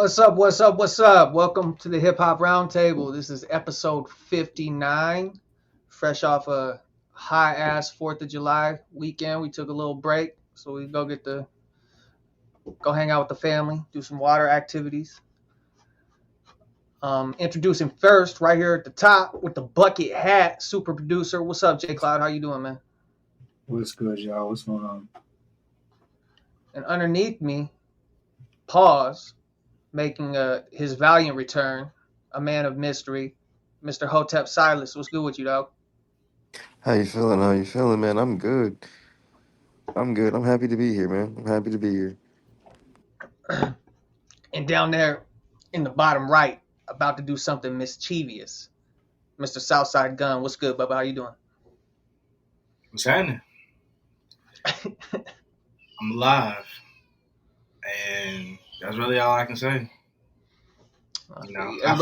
What's up? What's up? What's up? Welcome to the Hip Hop Roundtable. This is episode 59. Fresh off a high ass 4th of July weekend. We took a little break, so we go hang out with the family, do some water activities. Introducing first, right here at the top with the bucket hat, super producer. What's up, J Cloud? How you doing, man? What's good, y'all? What's going on? And underneath me, pause, making his valiant return, a man of mystery, Mr. Hotep Silas. What's good with you, dog? How you feeling? How you feeling, man? I'm good. I'm good. I'm happy to be here, man. I'm happy to be here. And down there in the bottom right, about to do something mischievous, Mr. Southside Gun. What's good, Bubba? How you doing? What's happening? I'm alive, and that's really all I can say. I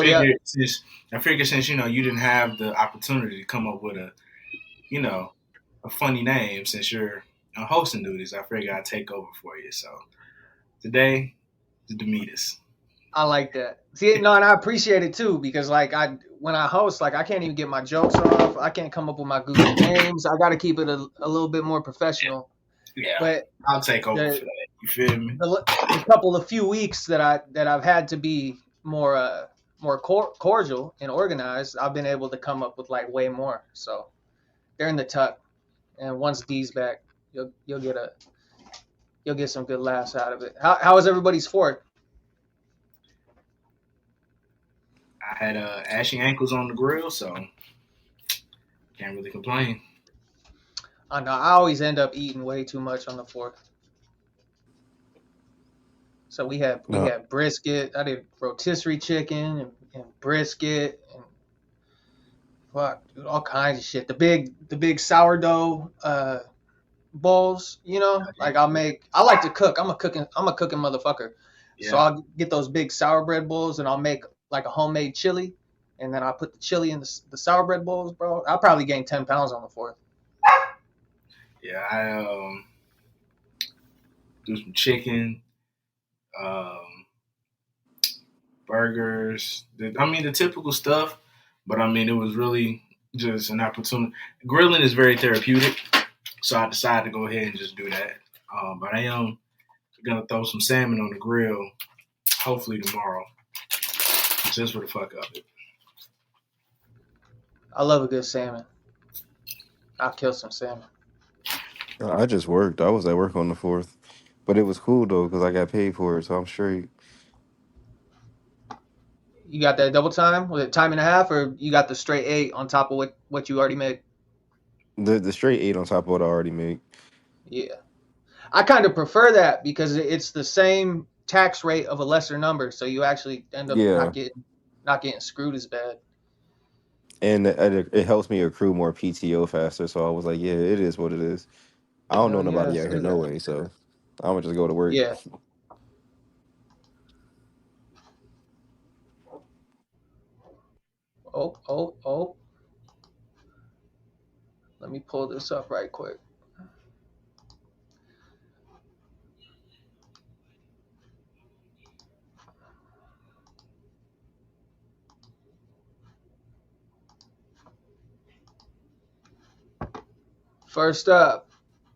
figured since you didn't have the opportunity to come up with a funny name since you're on hosting duties, I figured I'd take over for you. So today, the Demetrius. I like that. See, no, and I appreciate it too because when I host, I can't even get my jokes off. I can't come up with my goofy names. I got to keep it a little bit more professional. Yeah, but I'll take over for that. You feel me? The few weeks that I've had to be more cordial and organized, I've been able to come up with way more. So they're in the tuck, and once D's back, you'll get some good laughs out of it. How was everybody's Fourth? I had ashy ankles on the grill, so can't really complain. I know I always end up eating way too much on the Fourth. So we had brisket. I did rotisserie chicken and brisket and all kinds of shit. The big sourdough bowls, I like to cook. I'm a cooking motherfucker. Yeah. So I'll get those big sour bread bowls and I'll make a homemade chili, and then I'll put the chili in the sour bread bowls, bro. I'll probably gain 10 pounds on the Fourth. Yeah, I do some chicken, burgers. The typical stuff, but it was really just an opportunity. Grilling is very therapeutic, so I decided to go ahead and just do that. But I am gonna throw some salmon on the grill, hopefully tomorrow, just for the fuck of it. I love a good salmon. I'll kill some salmon. I just worked. I was at work on the 4th, but it was cool though because I got paid for it, so I'm straight. You got that double time? Was it time and a half, or you got the straight 8 on top of what you already made? The straight 8 on top of what I already made. Yeah, I kind of prefer that because it's the same tax rate of a lesser number, so you actually end up not getting screwed as bad. And it helps me accrue more PTO faster. So I was like, yeah, it is what it is. I don't know nobody out here no way, so I'm gonna just go to work. Yeah. Oh. Let me pull this up right quick. First up,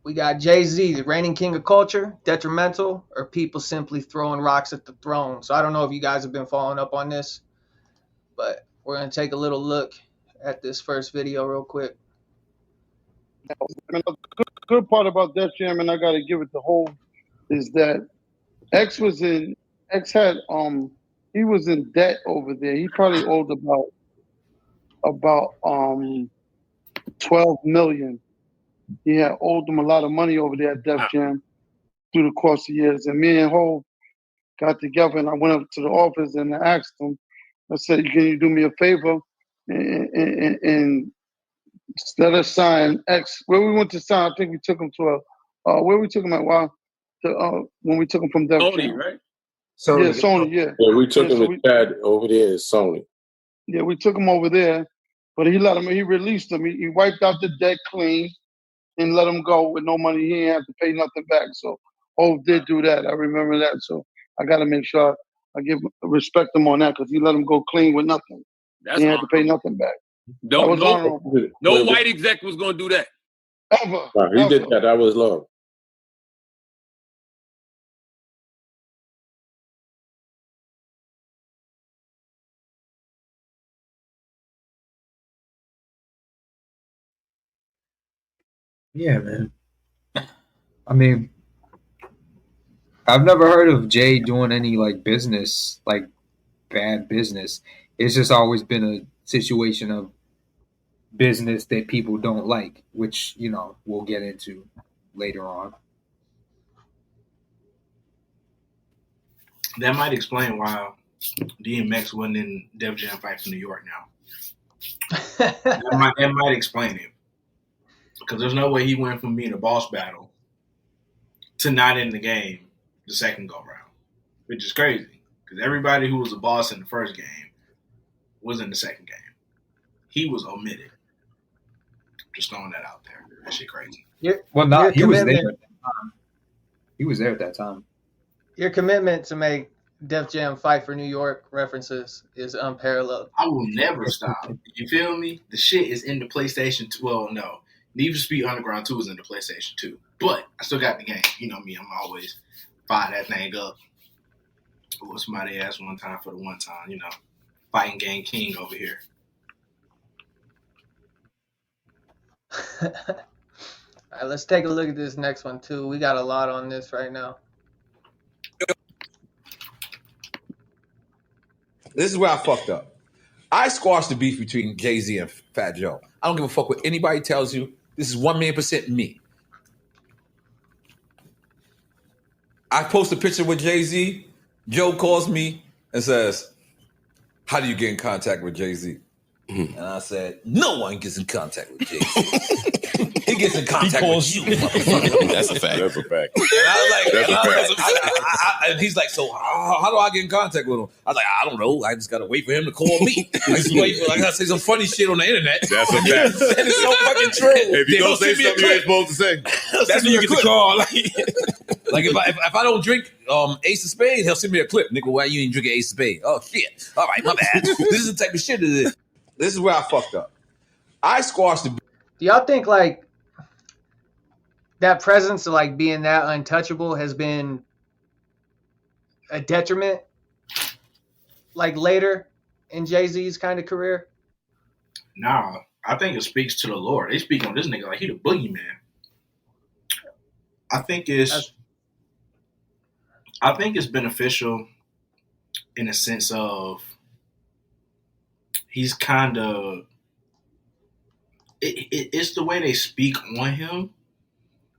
we got Jay-Z, the reigning king of culture, detrimental, or people simply throwing rocks at the throne. So I don't know if you guys have been following up on this, but we're going to take a little look at this first video real quick. The good part about Def Jam, and I got to give it the whole, is that X was in debt over there. He probably owed about 12 million. He had owed them a lot of money over there at Def Jam through the course of years. And me and Ho got together, and I went up to the office and I asked him, I said, can you do me a favor and let us sign X? Where we went to sign, I think we took him to where we took him at? When we took him from Def Jam. Sony, right? Sony. Yeah, Sony, yeah. Yeah, we took him to Chad over there at Sony. Yeah, we took him over there, but he released him. He wiped out the debt clean and let him go with no money. He didn't have to pay nothing back. So Hov did do that. I remember that. So I got to make sure respect him on that because he let him go clean with nothing. That's he had to pay nothing back. That was honorable. No white exec was going to do that. Ever. No, he did that. That was love. Yeah, man. I mean, I've never heard of Jay doing any like business, like bad business. It's just always been a situation of business that people don't like, which, you know, we'll get into later on. That might explain why DMX wasn't in Def Jam Fight for New York now. that might explain it. Because there's no way he went from being a boss battle to not in the game the second go round, which is crazy. Because everybody who was a boss in the first game was in the second game. He was omitted. Just throwing that out there. That shit crazy. He was there at that time. He was there at that time. Your commitment to make Def Jam Fight for New York references is unparalleled. I will never stop. You feel me? The shit is in the PlayStation 2. Well, no. Need for Speed Underground 2 is in the PlayStation 2. But I still got the game. You know me, I'm always fire that thing up. What somebody asked one time for the one time, you know. Fighting game king over here. All right, let's take a look at this next one too. We got a lot on this right now. This is where I fucked up. I squashed the beef between Jay-Z and Fat Joe. I don't give a fuck what anybody tells you. This is 1,000,000% me. I post a picture with Jay-Z. Joe calls me and says, "How do you get in contact with Jay-Z?" And I said, "No one gets in contact with Jay-Z. He gets in contact with you, motherfucker." That's a fact. That's a fact. And I was like, and he's like, "So how do I get in contact with him?" I was like, "I don't know. I just gotta wait for him to call me. I gotta say some funny shit on the internet." That's a fact. And it's so fucking true. If you don't say something you ain't supposed to say, that's when you get the call. Like if I don't drink Ace of Spades, he'll send me a clip. Nigga, why you ain't drinking Ace of Spades? Oh shit. All right, my bad. This is the type of shit it is. This is where I fucked up. I squashed the. Do y'all think like that presence of like being that untouchable has been a detriment like later in Jay-Z's kind of career? Nah, I think it speaks to the Lord. They speak on this nigga like he the boogeyman. I think it's beneficial in a sense of he's kind of it's the way they speak on him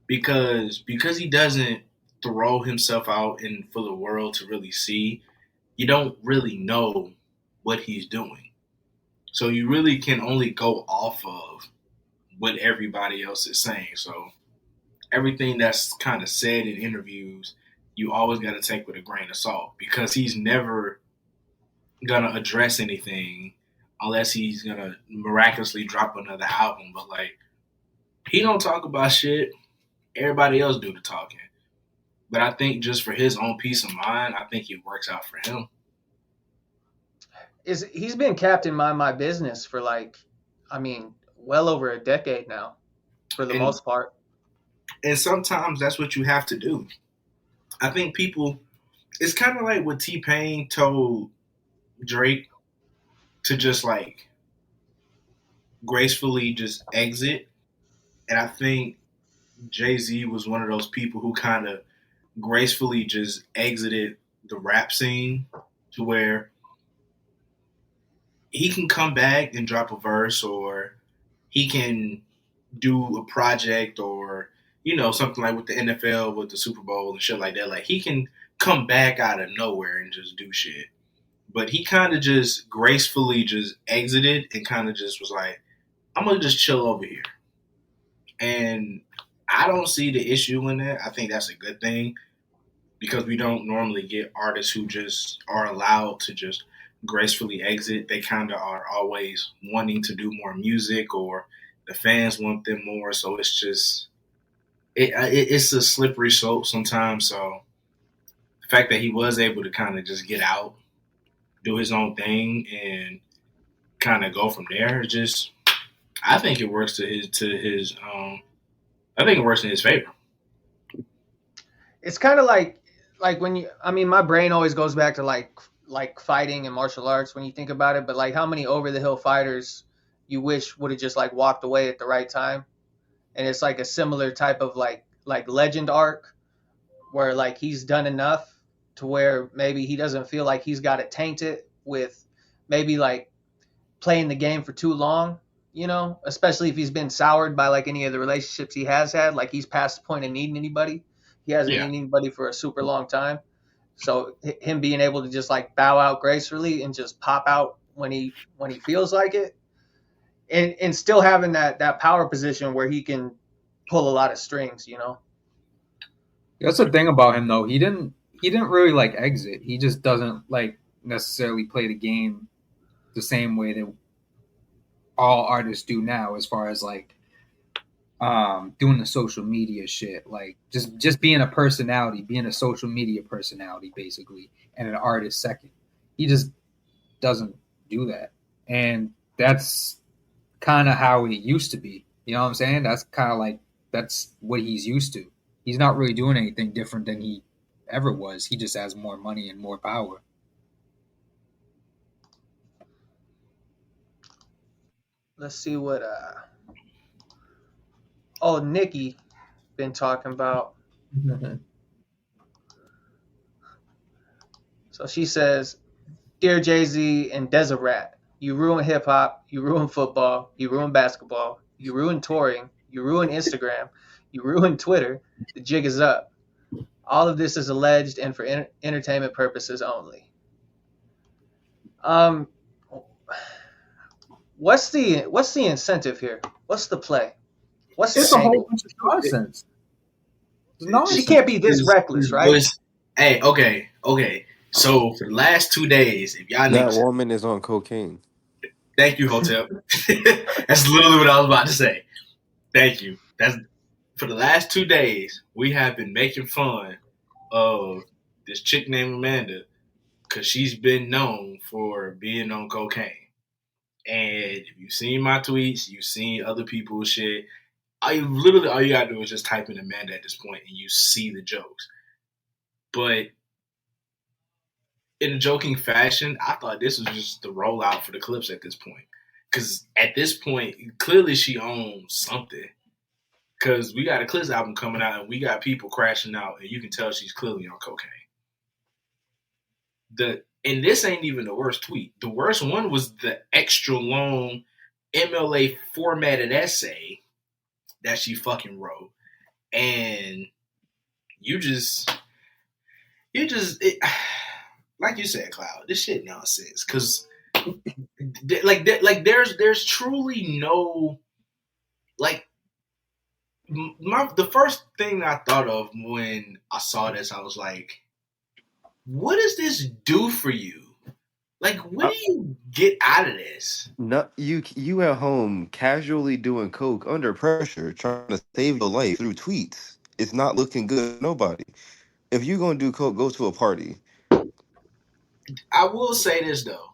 because he doesn't throw himself out and for the world to really see. You don't really know what he's doing, so you really can only go off of what everybody else is saying. So everything that's kind of said in interviews, you always got to take with a grain of salt because he's never gonna address anything unless he's gonna miraculously drop another album. But like, he don't talk about shit. Everybody else do the talking. But I think just for his own peace of mind, I think it works out for him. He's been Captain Mind My Business for well over a decade now, for the most part. And sometimes that's what you have to do. I think people, it's kind of like what T-Pain told Drake to just like gracefully just exit. And I think Jay-Z was one of those people who kind of gracefully just exited the rap scene to where he can come back and drop a verse, or he can do a project, or, you know, something like with the NFL, with the Super Bowl and shit like that. Like, he can come back out of nowhere and just do shit. But he kind of just gracefully just exited and kind of just was like, I'm going to just chill over here. And I don't see the issue in that. I think that's a good thing because we don't normally get artists who just are allowed to just gracefully exit. They kind of are always wanting to do more music, or the fans want them more. So it's just, it's a slippery slope sometimes. So fact that he was able to kind of just get out, do his own thing, and kind of go from there. Just, I think it works to his. I think it works in his favor. It's kind of like when you. I mean, my brain always goes back to like fighting and martial arts when you think about it. But like, how many over the hill fighters you wish would have just like walked away at the right time? And it's like a similar type of like legend arc where like he's done enough to where maybe he doesn't feel like he's got to taint it with maybe like playing the game for too long, you know, especially if he's been soured by like any of the relationships he has had. Like he's past the point of needing anybody. He hasn't needed anybody for a super long time. So him being able to just like bow out gracefully and just pop out when he feels like it, and still having that power position where he can pull a lot of strings, you know. That's the thing about him, though. He didn't really like exit. He just doesn't like necessarily play the game the same way that all artists do now, as far as like doing the social media shit, like just being a personality, being a social media personality, basically, and an artist second. He just doesn't do that, and that's kind of how it used to be. You know what I'm saying? That's kind of like that's what he's used to. He's not really doing anything different than he ever was. He just has more money and more power. Let's see what Nicki been talking about. So she says, "Dear Jay-Z and Deseret, you ruin hip hop, you ruin football, you ruin basketball, you ruin touring, you ruin Instagram, you ruin Twitter. The jig is up. All of this is alleged and for entertainment purposes only." What's the incentive here? What's the play? What's It's a whole bunch of nonsense. She can't be this reckless, right? Hey, okay. So for the last 2 days, if y'all that woman is on cocaine. Thank you, Hotel. That's literally what I was about to say. Thank you. That's for the last 2 days, we have been making fun of this chick named Amanda because she's been known for being on cocaine. And if you've seen my tweets, you've seen other people's shit. All you gotta do is just type in Amanda at this point, and you see the jokes. But in a joking fashion, I thought this was just the rollout for the clips at this point. Because at this point, clearly she owns something. Because we got a Clips album coming out, and we got people crashing out, and you can tell she's clearly on cocaine. And this ain't even the worst tweet. The worst one was the extra long MLA formatted essay that she fucking wrote. And you just like you said, Cloud, this shit nonsense. Cause there's truly no the first thing I thought of when I saw this, I was like, what does this do for you? Like, what do you get out of this? No, you at home casually doing coke under pressure, trying to save your life through tweets. It's not looking good. Nobody. If you're gonna do coke, go to a party. I will say this though.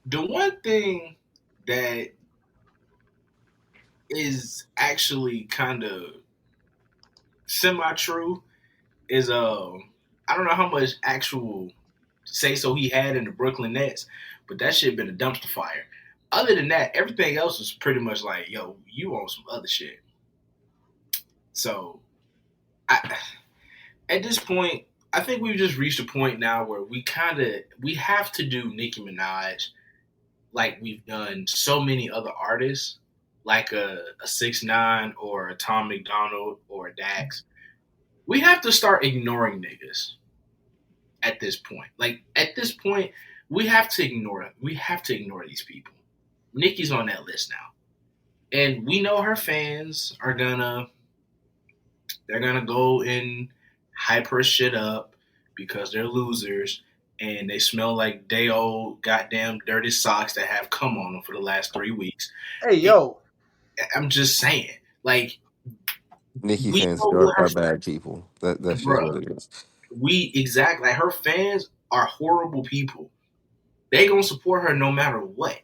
The one thing that is actually kind of semi-true is I don't know how much actual say so he had in the Brooklyn Nets, but that shit been a dumpster fire. Other than that, everything else was pretty much like, yo, you on some other shit. So at this point, I think we've just reached a point now where we have to do Nicki Minaj like we've done so many other artists, like a 6ix9ine or a Tom McDonald or a Dax. We have to start ignoring niggas at this point. Like, at this point, we have to ignore it. We have to ignore these people. Nicki's on that list now. And we know her fans are they're gonna go and hype her shit up because they're losers and they smell like day old goddamn dirty socks that have cum on them for the last 3 weeks. Hey, yo. I'm just saying, like, Nicki We fans know what her are bad people. That's just bruh. what it is. Exactly, like her fans are horrible people. They gonna support her no matter what.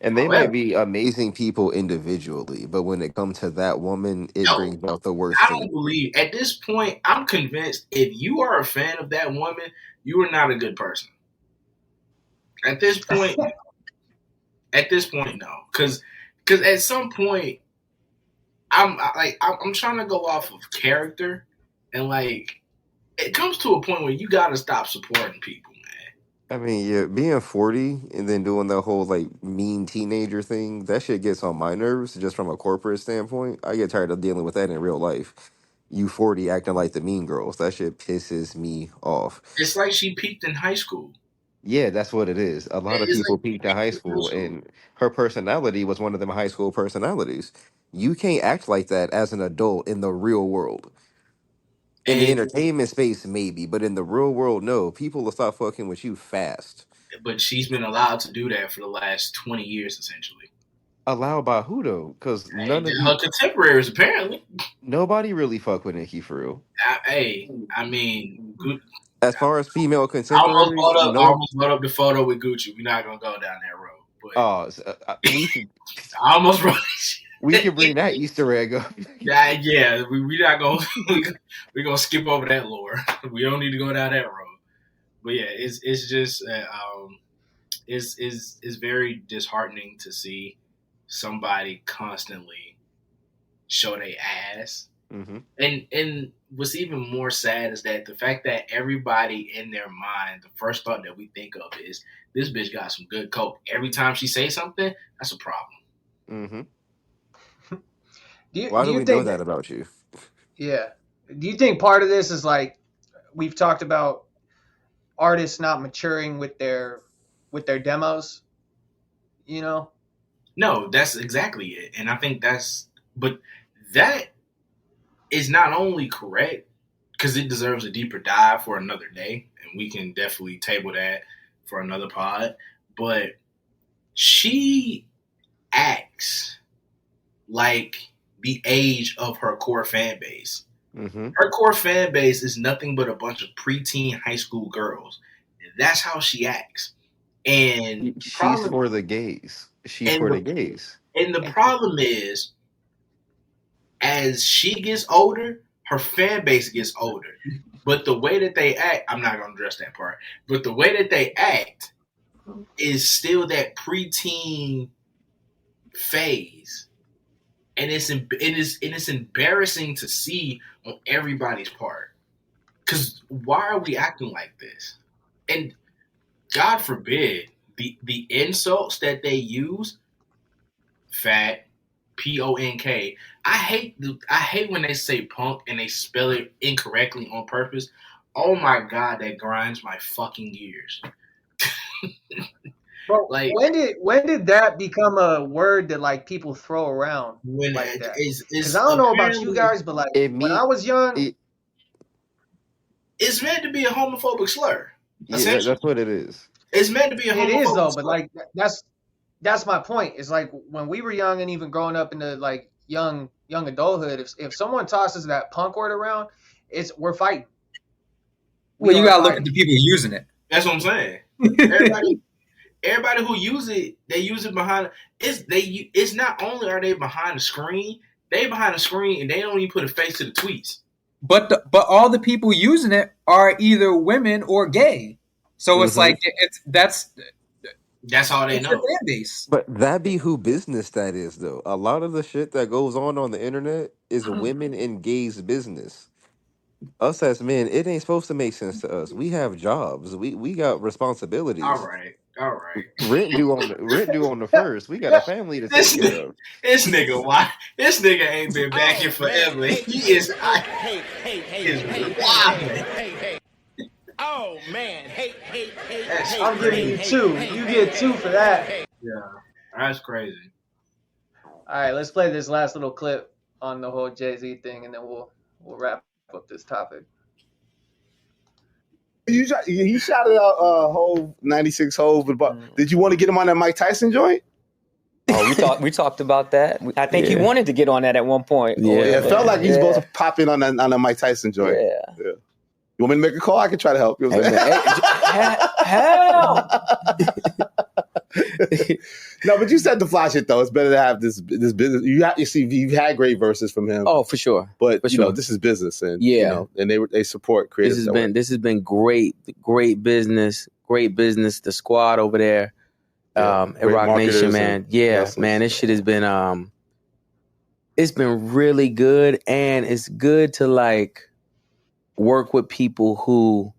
And they might However, be amazing people individually, but when it comes to that woman, it no, brings out the worst I in don't you. believe at this point. I'm convinced if you are a fan of that woman, you are not a good person. At this point, no, because at some point, I'm trying to go off of character, and like it comes to a point where you got to stop supporting people, man. I mean, yeah, being 40 and then doing the whole like mean teenager thing, that shit gets on my nerves just from a corporate standpoint. I get tired of dealing with that in real life. You 40 acting like the mean girls. That shit pisses me off. It's like she peaked in high school. Yeah, that's what it is. A lot of It's like people she peaked in peaked high in middle school, school. and her personality was one of them high school personalities. You can't act like that as an adult in the real world. In the And entertainment space, maybe, but in the real world, no. People will stop fucking with you fast. but she's been allowed to do that for the last 20 years, essentially. Allowed by who though? Because none of Her the contemporaries, apparently. nobody really fuck with Nicki for real. I mean, As far as female I contemporaries, no. almost brought up the photo with Gucci. We're not gonna go down that road, but We should I almost brought. we can bring that Easter egg up. Yeah, we not gonna we gonna skip over that lore. We don't need to go down that road. But yeah, it's just it's very disheartening to see somebody constantly show their ass. Mm-hmm. And what's even more sad is that the fact that everybody in their mind, the first thought that we think of is this bitch got some good coke. Every time she says something, that's a problem. Mm-hmm. Do Why do you we know think that about you? yeah? Do you think part of this is like we've talked about artists not maturing with their demos? You know? No, that's exactly it. And I think but that is not only correct because it deserves a deeper dive for another day, and we can definitely table that for another pod. But she acts like the age of her core fan base. Mm-hmm. Her core fan base is nothing but a bunch of preteen high school girls. And that's how she acts. And She's for the gays. She's for the gays. And the problem is, as she gets older, her fan base gets older. But the way that they act, I'm not going to address that part, but the way that they act is still that preteen phase. And it's embarrassing to see on everybody's part. Because why are we acting like this? And God forbid, the insults that they use, fat, P-O-N-K. I hate when they say punk and they spell it incorrectly on purpose. Oh my God, that grinds my fucking gears. Bro, Like, when did that become a word that like people throw around like that? Because I don't know about you guys, but like when I was young, it's meant to be a homophobic slur. Yeah, that's what it is. It's meant to be a homophobic it is though, slur. but like that's my point. It's like when we were young and even growing up in the like young adulthood, if someone tosses that punk word around, we're fighting. Well, you gotta look at the people using it. That's what I'm saying. Everybody who use it, they use it behind. It's not only are they behind the screen, they behind the screen and they don't even put a face to the tweets. But all the people using it are either women or gay. So it's like that's all they know. Fan base. But that be who business that is, though. A lot of the shit that goes on the internet is women and gays business. Us as men, it ain't supposed to make sense to us. We have jobs. We got responsibilities. All right. Rent due on the first. We got a family to take care of. This nigga ain't been back here forever. He is wild. Oh man, hey. I'm giving you 2. You get 2 for that. Yeah, that's crazy. All right, let's play this last little clip on the whole Jay-Z thing, and then we'll wrap up this topic. He shouted out Hove 96 Hove, but did you want to get him on that Mike Tyson joint? Oh, we talked about that. I think he wanted to get on that at one point. Yeah, it felt like he's supposed to pop in on a Mike Tyson joint. Yeah. You want me to make a call? I can try to help. You know what I'm saying? No, but you said the fly shit though. It's better to have this business. You see, you've had great verses from him. Oh, for sure. But you know, this is business, and and they support creators. This has been great business. The squad over there, at Rock Nation, man. Yeah, man, this shit has been it's been really good, and it's good to like work with people who,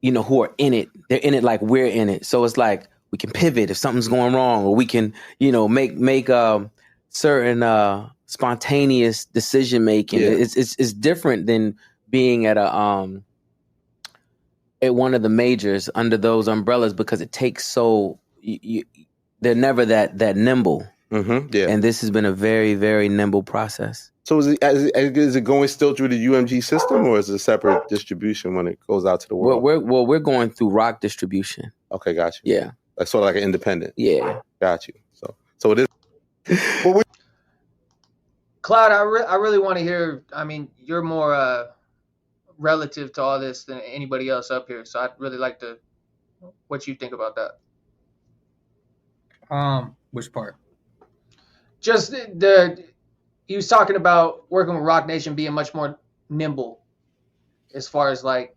you know, who are in it. They're in it like we're in it. So it's like we can pivot if something's going wrong, or we can, you know, make certain spontaneous decision making. Yeah. It's different than being at at one of the majors under those umbrellas, because it takes they're never that nimble. Mm-hmm, yeah. And this has been a very, very nimble process. So is it going still through the UMG system, or is it a separate distribution when it goes out to the world? We're going through Rock distribution. Okay, got you. Yeah. Like sort of like an independent. Yeah. Got you. So it is. Cloud, I really want to hear. I mean, you're more relative to all this than anybody else up here, so I'd really like to. What you think about that? Which part? Just he was talking about working with Rock Nation being much more nimble, as far as like,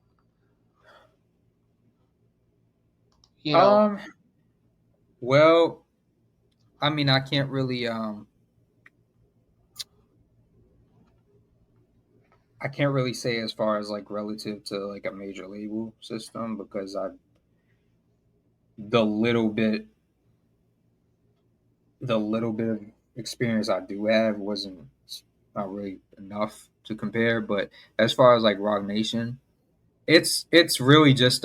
you know. Well, I mean, I can't really say as far as like relative to like a major label system, because the little bit of experience I do have wasn't not really enough to compare. But as far as like Rock Nation, it's really just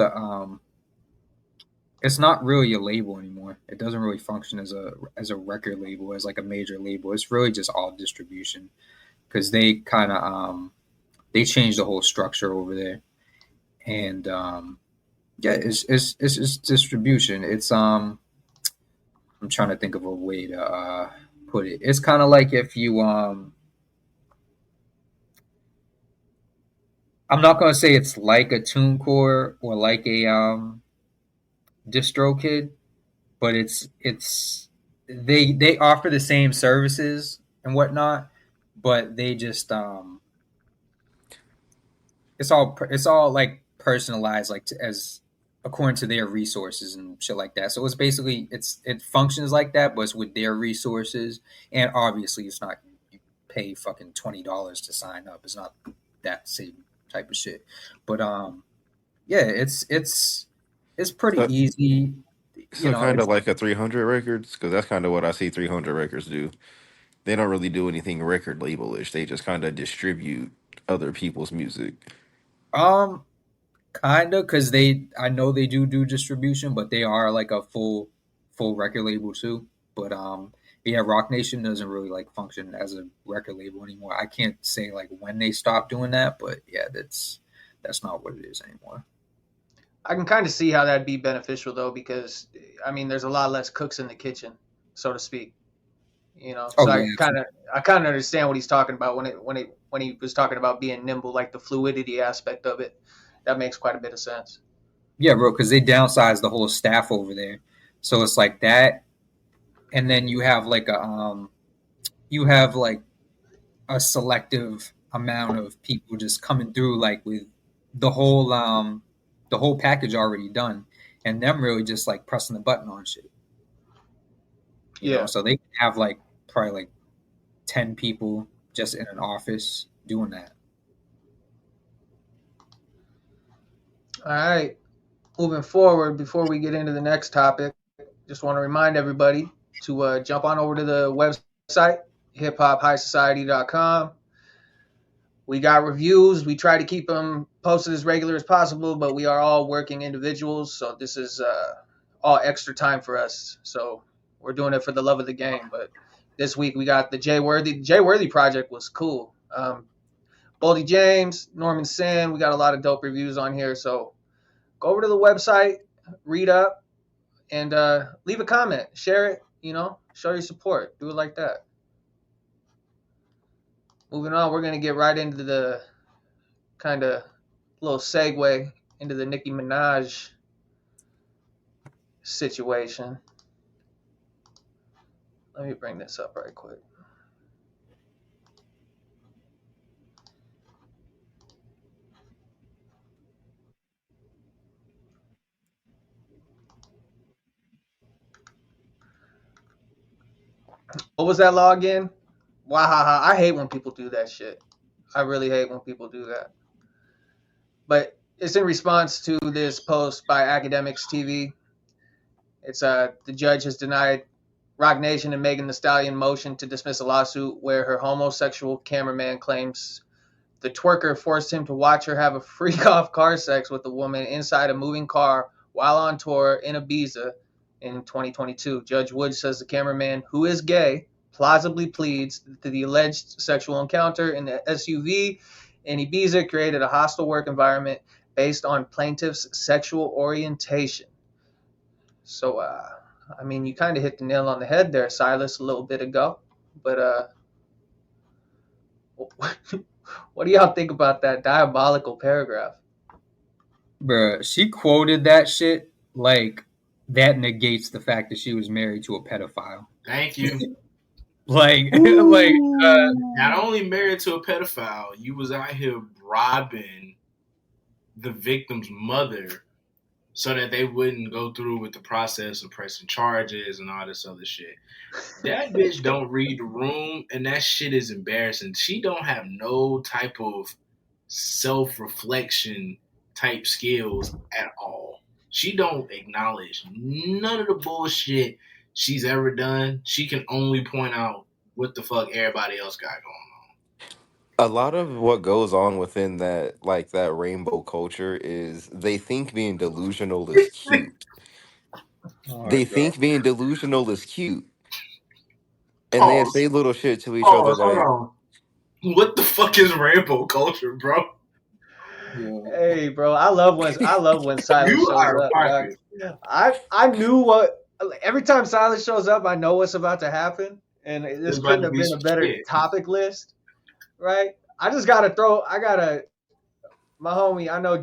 it's not really a label anymore. It doesn't really function as a record label, as like a major label. It's really just all distribution, because they kind of they changed the whole structure over there, and it's distribution. It's I'm trying to think of a way to put it. It's kind of like if you I'm not gonna say it's like a TuneCore or like a DistroKid, but it's they offer the same services and whatnot, but they just it's all like personalized, like as according to their resources and shit like that. So it's basically it functions like that, but it's with their resources, and obviously it's not you pay fucking $20 to sign up. It's not that same type of shit, but yeah, it's pretty easy. So kind of like a 300 Records, because that's kind of what I see 300 Records do. They don't really do anything record label-ish. They just kind of distribute other people's music. Kind of, because I know they do distribution, but they are like a full record label too. But yeah, Rock Nation doesn't really like function as a record label anymore. I can't say like when they stopped doing that, but yeah, that's not what it is anymore. I can kind of see how that'd be beneficial though, because I mean, there's a lot less cooks in the kitchen, so to speak. You know, so I kind of understand what he's talking about when he was talking about being nimble, like the fluidity aspect of it. That makes quite a bit of sense. Yeah, bro, because they downsized the whole staff over there, so it's like that, and then you have like a selective amount of people just coming through, like with the whole package already done, and them really just like pressing the button on shit. You know? So they can have like probably like 10 people just in an office doing that. All right, moving forward, before we get into the next topic, just want to remind everybody to jump on over to the website, hiphophighsociety.com. We got reviews. We try to keep them posted as regular as possible, but we are all working individuals, so this is all extra time for us. So we're doing it for the love of the game. But this week we got the Jay Worthy. Jay Worthy project was cool. Boldy James, Norman Sin. We got a lot of dope reviews on here. So go over to the website, read up, and leave a comment. Share it. You know, Show your support. Do it like that. Moving on, we're gonna get right into the kind of little segue into the Nicki Minaj situation. Let me bring this up right quick. What was that law again? Wahaha. I hate when people do that shit. I really hate when people do that. But it's in response to this post by Academics TV. It's the judge has denied Roc Nation and Megan Thee Stallion motion to dismiss a lawsuit where her homosexual cameraman claims the twerker forced him to watch her have a freak-off car sex with a woman inside a moving car while on tour in Ibiza in 2022. Judge Wood says the cameraman, who is gay, plausibly pleads that the alleged sexual encounter in the SUV in Ibiza created a hostile work environment based on plaintiff's sexual orientation. So, I mean, you kind of hit the nail on the head there, Silas, a little bit ago. But what do y'all think about that diabolical paragraph? Bruh, she quoted that shit like that negates the fact that she was married to a pedophile. Thank you. Like, not only married to a pedophile, you was out here robbing the victim's mother so that they wouldn't go through with the process of pressing charges and all this other shit. That bitch don't read the room, and that shit is embarrassing. She don't have no type of self-reflection type skills at all. She don't acknowledge none of the bullshit she's ever done. She can only point out what the fuck everybody else got going on. A lot of what goes on within that, like that rainbow culture, is they think being delusional is cute. They think being delusional is cute, and they say little shit to each other Hold like, on. What the fuck is rainbow culture, bro? Hey, bro, I love when Silas You shows are up. pocket. I knew what. Every time Silas shows up, I know what's about to happen, and this couldn't have been a better topic list, right? I just gotta my homie. I know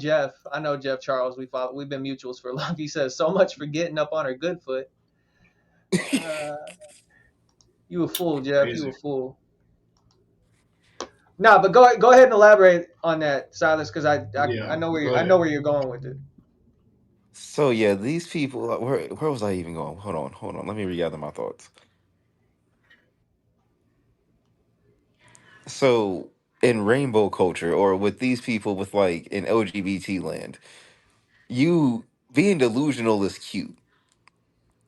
Jeff Charles. We've been mutuals for long. He says so much for getting up on her good foot. You a fool, Jeff. Crazy. You a fool. No, but go ahead and elaborate on that, Silas, because I know where you're going with it. So yeah, these people. Where was I even going? Hold on. Let me regather my thoughts. So in rainbow culture, or with these people with like in LGBT land, you being delusional is cute.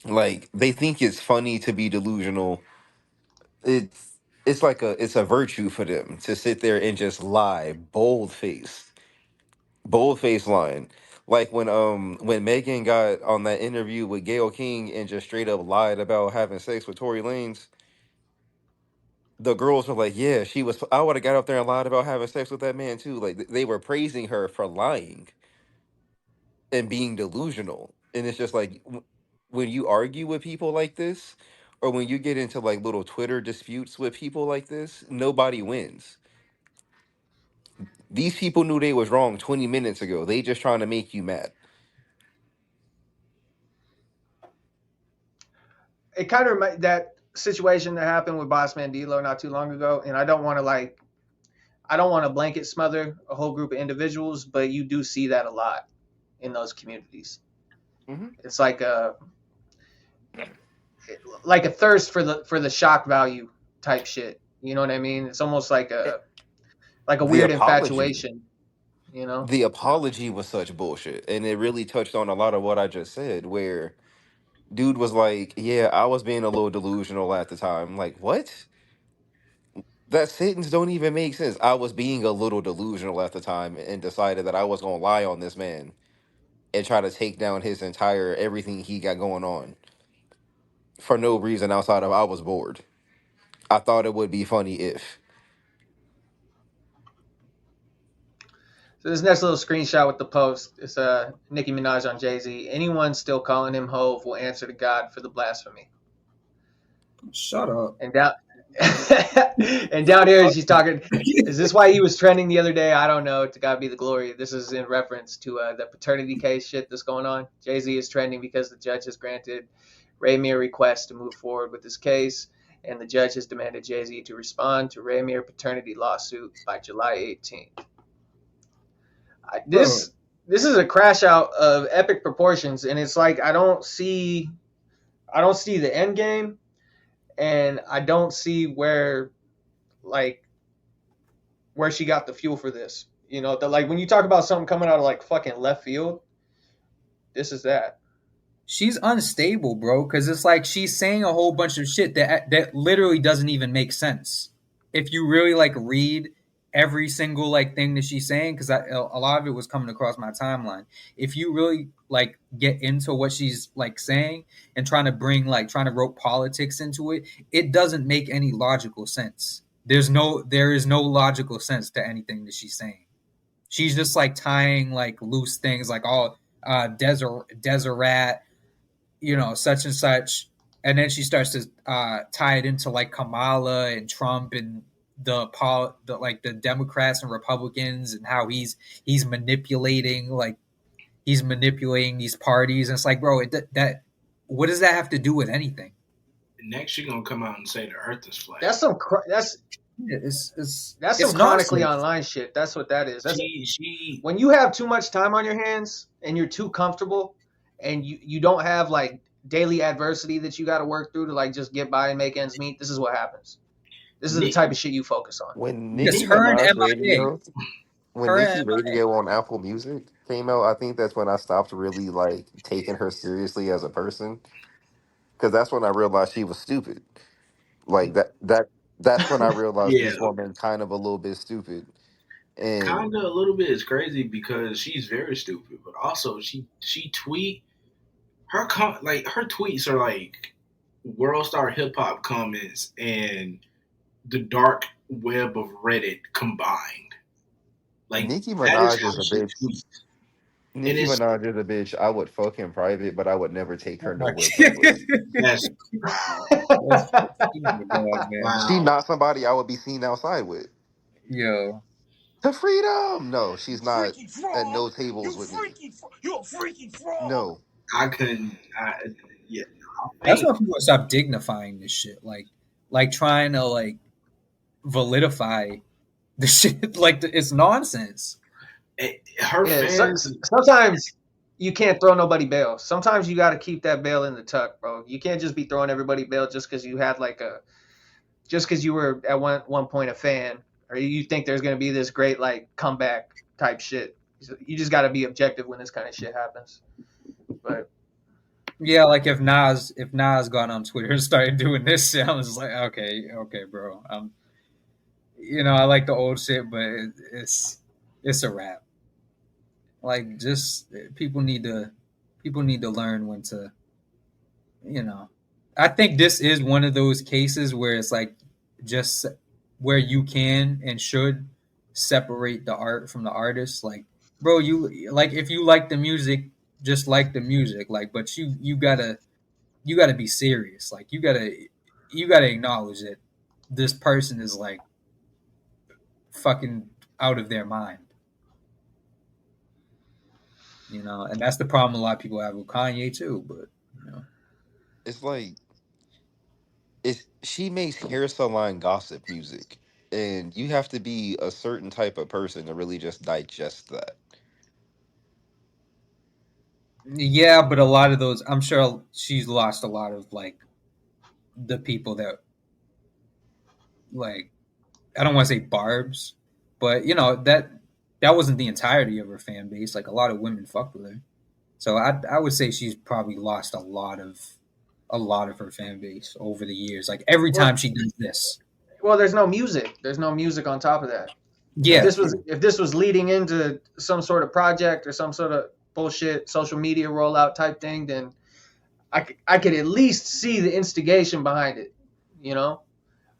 Like they think it's funny to be delusional. It's like it's a virtue for them to sit there and just lie, bold face lying. Like when Megan got on that interview with Gayle King and just straight up lied about having sex with Tory Lanez, the girls were like, "Yeah, she was." I would have got up there and lied about having sex with that man too. Like they were praising her for lying and being delusional, and it's just like when you argue with people like this, or when you get into like little Twitter disputes with people like this, nobody wins. These people knew they was wrong 20 minutes ago. They just trying to make you mad. It kind of that situation that happened with Boss Man D-Lo not too long ago, and I don't want to blanket smother a whole group of individuals, but you do see that a lot in those communities. Mm-hmm. It's like a thirst for the shock value type shit. You know what I mean? It's almost like a weird infatuation. You know, the apology was such bullshit, and it really touched on a lot of what I just said. Where dude was like, "Yeah, I was being a little delusional at the time." Like, what? That sentence don't even make sense. I was being a little delusional at the time and decided that I was gonna lie on this man and try to take down his entire everything he got going on for no reason outside of I was bored. I thought it would be funny if. So this next little screenshot with the post is Nicki Minaj on Jay-Z. Anyone still calling him Hove will answer to God for the blasphemy. Shut up. And down and down here she's talking. Is this why he was trending the other day? I don't know. To God be the glory. This is in reference to the paternity case shit that's going on. Jay-Z is trending because the judge has granted Raymir a request to move forward with this case, and the judge has demanded Jay-Z to respond to Raymir paternity lawsuit by July 18th. This is a crash out of epic proportions, and it's like I don't see the end game, and I don't see where she got the fuel for this. You know, like when you talk about something coming out of like fucking left field, this is that. She's unstable, bro, because it's like she's saying a whole bunch of shit that literally doesn't even make sense. If you really like read every single like thing that she's saying, because a lot of it was coming across my timeline. If you really like get into what she's like saying and trying to rope politics into it, it doesn't make any logical sense. There is no logical sense to anything that she's saying. She's just like tying like loose things, like Deseret, you know, such and such, and then she starts to tie it into like Kamala and Trump and the Democrats and Republicans and how he's manipulating these parties. And it's like, bro, that what does that have to do with anything? Next, you're gonna come out and say the Earth is flat. That's some chronically online shit. That's what that is. When you have too much time on your hands and you're too comfortable, and you don't have like daily adversity that you got to work through to like just get by and make ends meet. This is what happens. This is the type of shit you focus on. When Nicki Minaj Radio on Apple Music came out, I think that's when I stopped really like taking her seriously as a person, because that's when I realized she was stupid. Like that's when I realized this woman kind of a little bit stupid. And kind of a little bit is crazy because she's very stupid, but also she tweet her her tweets are like World Star Hip Hop comments and the dark web of Reddit combined. Like Nicki Minaj is a bitch. Nicki Minaj is a bitch. I would fuck in private, but I would never take her nowhere public. That's wow. She's not somebody I would be seen outside with. Yo. To freedom! No, she's not at no tables with me. You're a freaky fraud. No. I couldn't. That's why people stop dignifying this shit. Like trying to like validify the shit. Like it's nonsense. Sometimes you can't throw nobody bail. Sometimes you got to keep that bail in the tuck, bro. You can't just be throwing everybody bail just because you had just because you were at one point a fan, or you think there's going to be this great like comeback type shit. You just got to be objective when this kind of shit happens. But yeah, like if Nas got on Twitter and started doing this shit, I was like, okay, bro. I like the old shit, but it's a wrap. Like, just people need to learn when to, I think this is one of those cases where it's like just where you can and should separate the art from the artist. Like, bro, you like if you like the music, just like the music. Like, but you gotta be serious. Like, you gotta acknowledge that this person is like fucking out of their mind. And that's the problem a lot of people have with Kanye too. But it's like she makes hair salon gossip music, and you have to be a certain type of person to really just digest that. Yeah, but a lot of those, I'm sure she's lost a lot of like the people that like, I don't want to say barbs, but that wasn't the entirety of her fan base. Like a lot of women fucked with her. So I would say she's probably lost a lot of her fan base over the years. Like every time she does this. Well, there's no music. There's no music on top of that. Yeah. If this was leading into some sort of project or some sort of bullshit social media rollout type thing, then I could at least see the instigation behind it,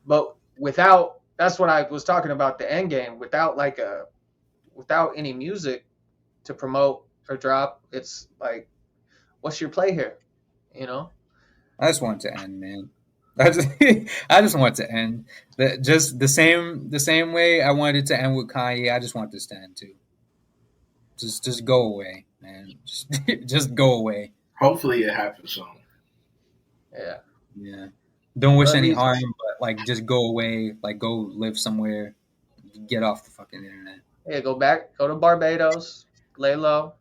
But without, that's what I was talking about, the end game. Without any music to promote or drop, it's like, what's your play here? I just want it to end, man. I just want it to end. Just the same way I wanted it to end with Kanye. I just want this to end too. Just go away, man. Just go away. Hopefully it happens soon. Yeah. Yeah. Don't wish any harm, but like just go away. Like go live somewhere. Get off the fucking internet. Yeah, go to Barbados, lay low,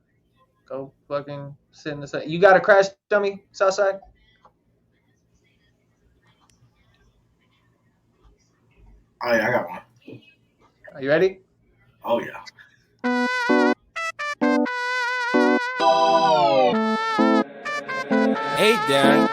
go fucking sit in the sun. You got a crash dummy, Southside? Oh yeah, I got one. Are you ready? Oh yeah. Hey, Darren.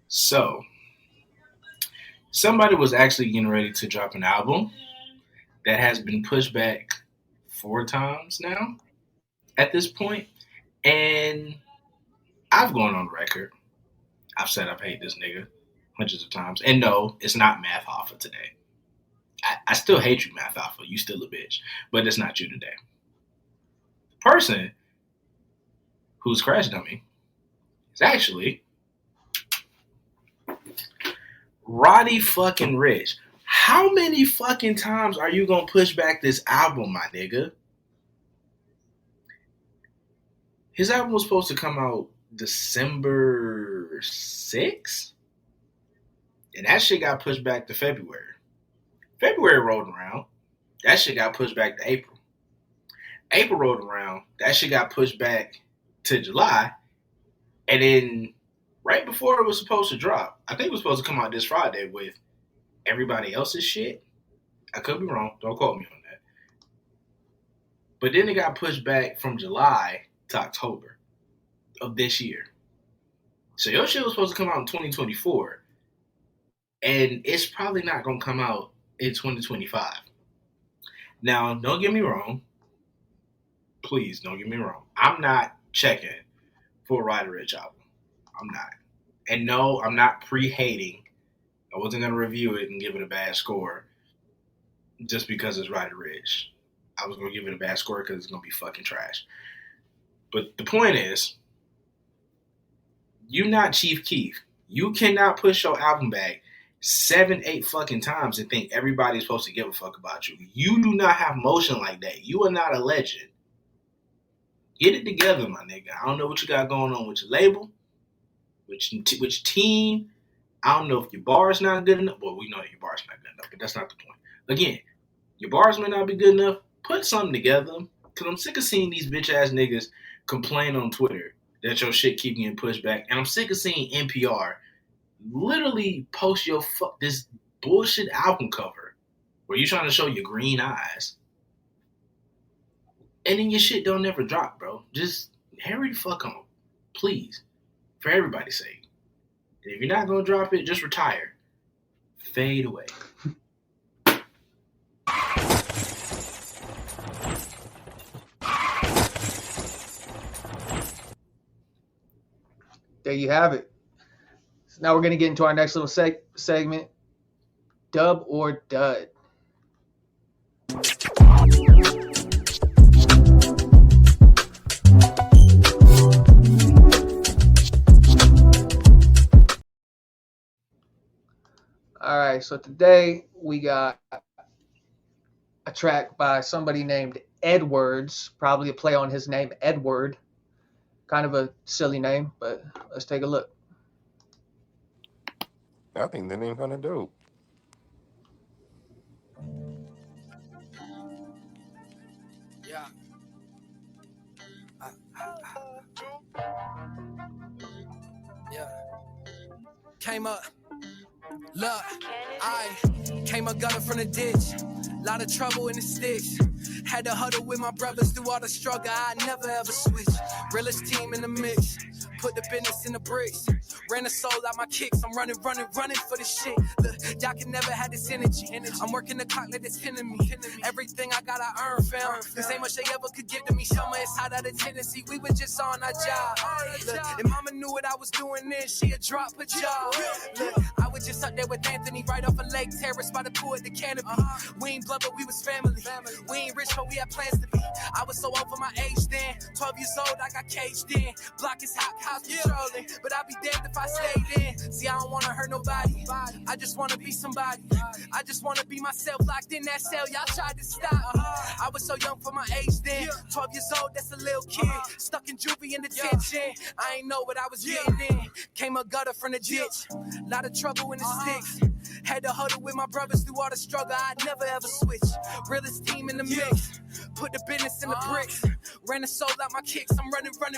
So, somebody was actually getting ready to drop an album that has been pushed back 4 times now at this point. And I've gone on record. I've said I've hated this nigga hundreds of times. And no, it's not Math Alpha today. I still hate you, Math Alpha. You still a bitch. But it's not you today. The person who's crash dummy is actually Roddy fucking Ricch. How many fucking times are you gonna push back this album, my nigga? His album was supposed to come out December 6th? And that shit got pushed back to February. February rolled around. That shit got pushed back to April. April rolled around. That shit got pushed back to July. And then right before it was supposed to drop, I think it was supposed to come out this Friday with everybody else's shit. I could be wrong. Don't quote me on that. But then it got pushed back from July to October of this year. So your shit was supposed to come out in 2024. And it's probably not going to come out in 2025. Now, don't get me wrong. Please don't get me wrong. I'm not checking for a Roddy Ricch album. I'm not. And no, I'm not pre-hating. I wasn't going to review it and give it a bad score just because it's Roddy Ricch. I was going to give it a bad score because it's going to be fucking trash. But the point is, you're not Chief Keef. You cannot push your album back 7, 8 fucking times and think everybody's supposed to give a fuck about you. You do not have motion like that. You are not a legend. Get it together, my nigga. I don't know what you got going on with your label, which team. I don't know if your bar is not good enough. Well, we know that your bar is not good enough, but that's not the point. Again, your bars may not be good enough. Put something together. Because I'm sick of seeing these bitch-ass niggas complain on Twitter that your shit keep getting pushed back. And I'm sick of seeing NPR literally post this bullshit album cover where you're trying to show your green eyes. And then your shit don't never drop, bro. Just hurry the fuck on. Please. For everybody's sake. And if you're not going to drop it, just retire. Fade away. There you have it. So now we're going to get into our next little segment, Dub or Dud. All right, so today we got a track by somebody named Eddwords, probably a play on his name, Edward. Kind of a silly name, but let's take a look. I think the name kind of dope. Yeah. Yeah. Came up. Look, I came up gunning from the ditch. Lot of trouble in the sticks. Had to huddle with my brothers through all the struggle. I never ever switch. Realest team in the mix. Put the business in the bricks. Ran the soul out my kicks. I'm running for this shit. Look, y'all can never have this energy. I'm working the clock like it's hitting me. Everything I got, I earn, fam. Cause ain't much they ever could give to me. Summer is hot out of Tennessee. We were just on our job. Look, and mama knew what I was doing then. She had dropped a job. Look, I was just up there with Anthony right off a Lake Terrace by the pool at the canopy. We ain't blood, but we was family. We ain't rich, but we had plans to be. I was so over my age then. 12 years old, I got caged in. Block is hot, house patrolling. But I'll be damned if I stayed in. See, I don't wanna hurt nobody. I just wanna be somebody. I just wanna be myself, locked in that cell. Y'all tried to stop me. I was so young for my age then. 12 years old, that's a little kid. Stuck in juvie in detention. I ain't know what I was getting in. Came a gutter from the ditch. Lot of trouble in the sticks. Had to huddle with my brothers through all the struggle. I'd never ever switch. Realest team in the mix. Put the business in the bricks. Ran the soul out my kicks. I'm running for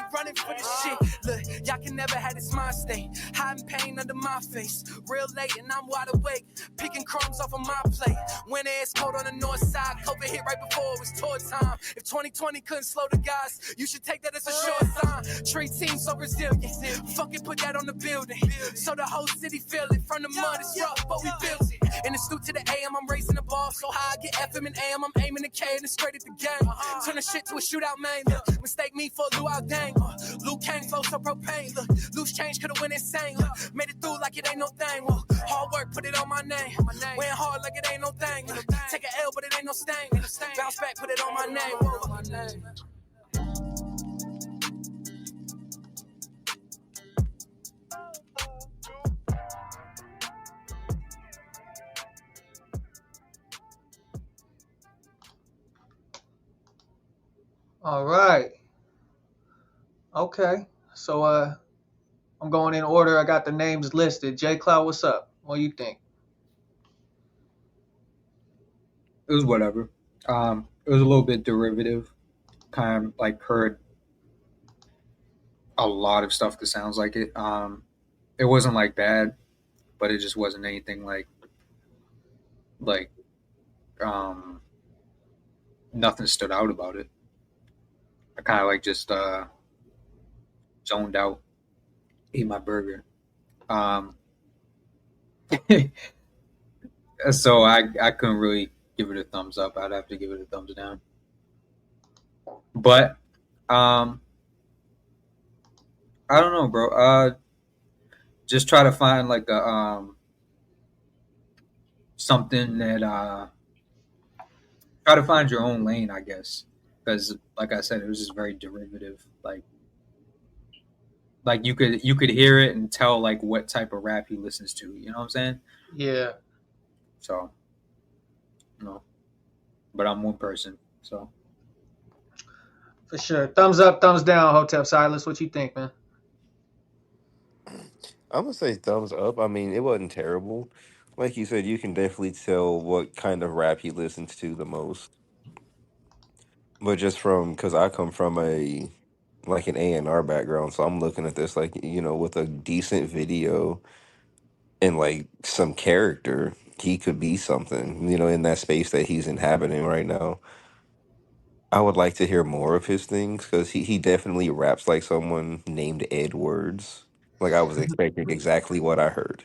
this shit. Look, y'all can never have this mind state. Hiding pain under my face. Real late and I'm wide awake. Picking crumbs off of my plate. Winter is cold on the north side. COVID hit right before it was tour time. If 2020 couldn't slow the guys, you should take that as a short sign. Treat team so resilient. Fucking put that on the building. So the whole city feel it. From the mud it's rough, but we built it. And it's through to the AM, I'm raising the ball. So high, I get FM and AM, I'm aiming the K and it's straight at the game. Turn the shit to a shootout, man. Look, mistake me for a luau dang. Luke Kang flow so propane. Look, loose change could've went insane. Look, made it through like it ain't no thing. Well, hard work, put it on my name. Went hard like it ain't no thing. Look, take an L, but it ain't no stain. Bounce back, put it on my name. Whoa. All right. Okay. So I'm going in order. I got the names listed. J Cloud, what's up? What do you think? It was whatever. It was a little bit derivative. Kind of like heard a lot of stuff that sounds like it. It wasn't like bad, but it just wasn't anything like nothing stood out about it. I kind of like just zoned out, ate my burger. So I couldn't really give it a thumbs up. I'd have to give it a thumbs down. But I don't know, bro. Just try to find like a something that try to find your own lane, I guess. Because like I said, it was just very derivative. Like you could hear it and tell like what type of rap he listens to. You know what I'm saying? Yeah. So, no. But I'm one person, so. For sure. Thumbs up, thumbs down, Hotep Silas. What you think, man? I'm gonna say thumbs up. I mean, it wasn't terrible. Like you said, you can definitely tell what kind of rap he listens to the most. But just from because I come from an A&R background, so I'm looking at this like with a decent video and like some character, he could be something. In that space that he's inhabiting right now. I would like to hear more of his things because he definitely raps like someone named Eddwords. Like I was expecting exactly what I heard.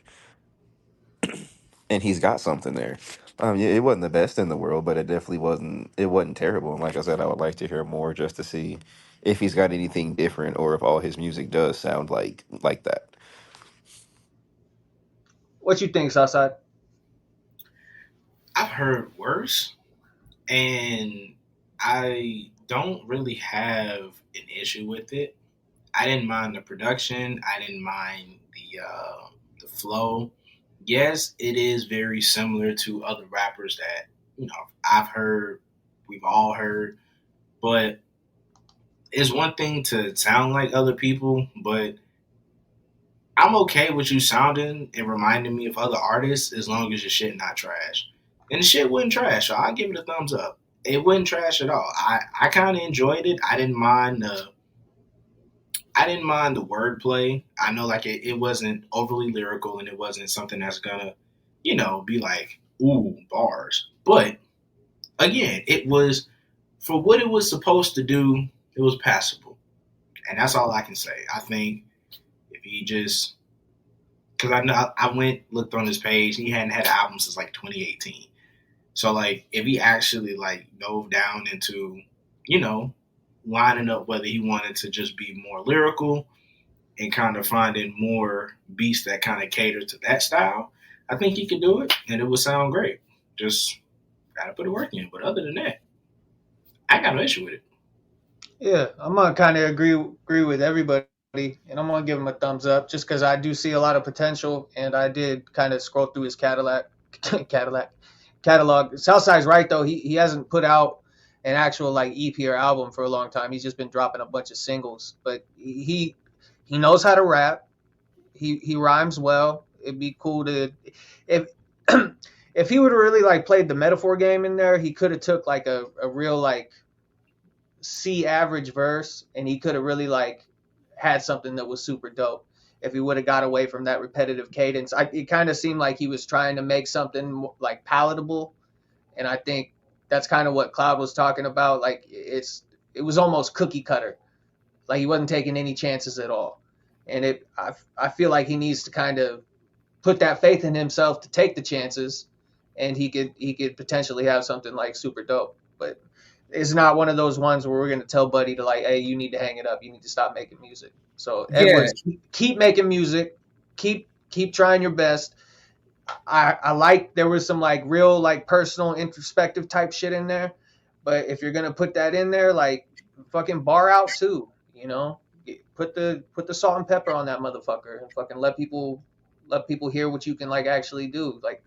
And he's got something there. Yeah, it wasn't the best in the world, but it definitely wasn't. It wasn't terrible. And like I said, I would like to hear more just to see if he's got anything different or if all his music does sound like that. What you think, Southside? I've heard worse, and I don't really have an issue with it. I didn't mind the production. I didn't mind the flow. Yes, it is very similar to other rappers that I've heard, we've all heard, but it's one thing to sound like other people, but I'm okay with you sounding and reminding me of other artists as long as your shit not trash. And the shit wasn't trash, so I give it a thumbs up. It wasn't trash at all. I kind of enjoyed it. I didn't mind the wordplay. I know like it wasn't overly lyrical and it wasn't something that's gonna, be like, ooh, bars. But again, it was for what it was supposed to do, it was passable. And that's all I can say. I think he just, because I went looked on his page, he hadn't had an album since like 2018. So like if he actually like dove down into, you know, lining up whether he wanted to just be more lyrical and kind of finding more beats that kind of cater to that style, I think he could do it and it would sound great. Just gotta put the work in. But other than that, I got no issue with it. Yeah, I'm gonna kind of agree with everybody, and I'm gonna give him a thumbs up just because I do see a lot of potential, and I did kind of scroll through his catalog. Southside's right though; he hasn't put out an actual like EP or album for a long time. He's just been dropping a bunch of singles, but he knows how to rap. He rhymes well. It'd be cool to if if he would have really like played the metaphor game in there, he could have took like a real like C average verse and he could have really like had something that was super dope if he would have got away from that repetitive cadence. It kind of seemed like he was trying to make something like palatable, and I think that's kind of what Cloud was talking about. Like it was almost cookie cutter, like he wasn't taking any chances at all. And I feel like he needs to kind of put that faith in himself to take the chances, and he could potentially have something like super dope. But it's not one of those ones where we're going to tell Buddy to like, hey, you need to hang it up. You need to stop making music. So Eddwords, keep making music. Keep trying your best. I like there was some like real like personal introspective type shit in there. But if you're going to put that in there, like fucking bar out too, you know, put the salt and pepper on that motherfucker and fucking let people hear what you can like actually do. Like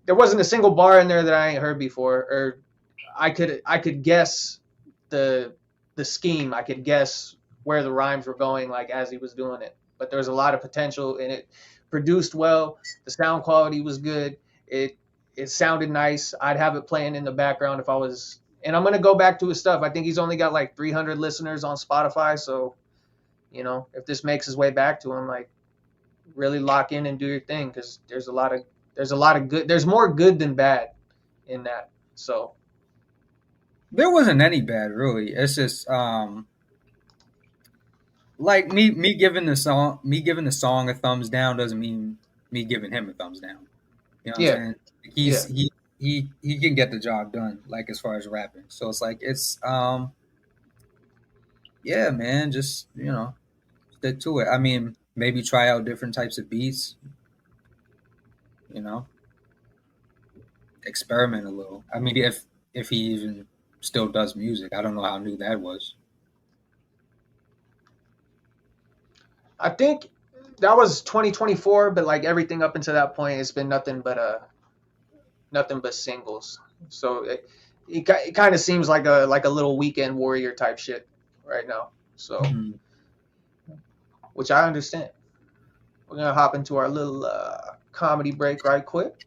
there wasn't a single bar in there that I ain't heard before, or I could guess the scheme. I could guess where the rhymes were going like as he was doing it. But there was a lot of potential and it produced well. The sound quality was good. It sounded nice. I'd have it playing in the background if I was. And I'm going to go back to his stuff. I think he's only got like 300 listeners on Spotify, so you know, if this makes his way back to him, like really lock in and do your thing, cuz there's a lot of good. There's more good than bad in that. So there wasn't any bad really. It's just like me giving the song a thumbs down doesn't mean me giving him a thumbs down. You know what I'm saying? He can get the job done, like as far as rapping. So it's like it's yeah, man, just you know, stick to it. I mean, maybe try out different types of beats. You know, experiment a little. I mean, if he even still does music, I don't know how new that was. I think that was 2024, but like everything up until that point, it's been nothing but singles. So it kind of seems like a little weekend warrior type shit right now. So, which I understand. We're gonna hop into our little comedy break right quick.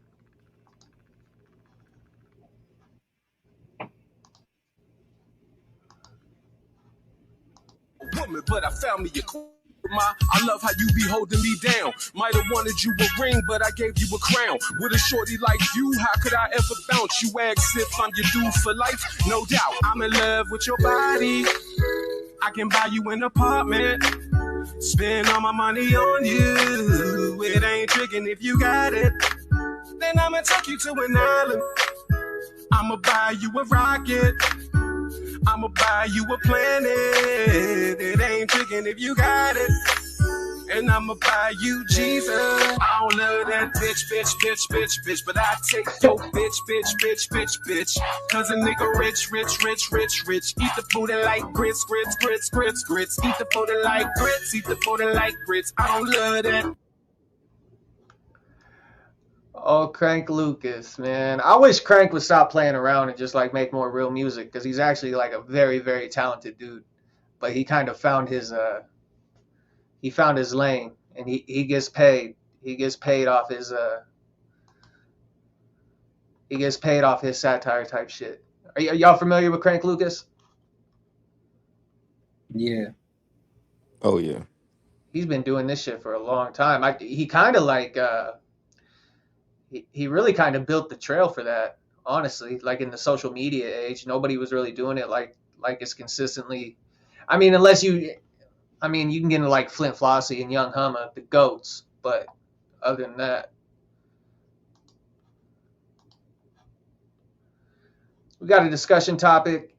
Woman, but I found me a I love how you be holding me down. Might have wanted you a ring, but I gave you a crown. With a shorty like you, how could I ever bounce? You ask if I'm your dude for life? No doubt. I'm in love with your body. I can buy you an apartment. Spend all my money on you. It ain't tricking if you got it. Then I'ma take you to an island. I'ma buy you a rocket. I'ma buy you a planet. It ain't tricking if you got it. And I'ma buy you Jesus. I don't love that bitch. But I take your bitch. Cause a nigga rich. Eat the booty like grits. Eat the booty like grits. I don't love that. Oh, Crank Lucas, man. I wish Crank would stop playing around and just like make more real music, because he's actually like a very, very talented dude. But he kind of found his lane, and he gets paid. He gets paid off his satire type shit. Are y'all familiar with Crank Lucas? Yeah. Oh yeah. He's been doing this shit for a long time. He kind of like he really kind of built the trail for that, honestly. Like in the social media age, nobody was really doing it like as consistently. I mean, unless you I mean, you can get into like Flint Flossie and Young Humma, the goats, but other than that, we got a discussion topic.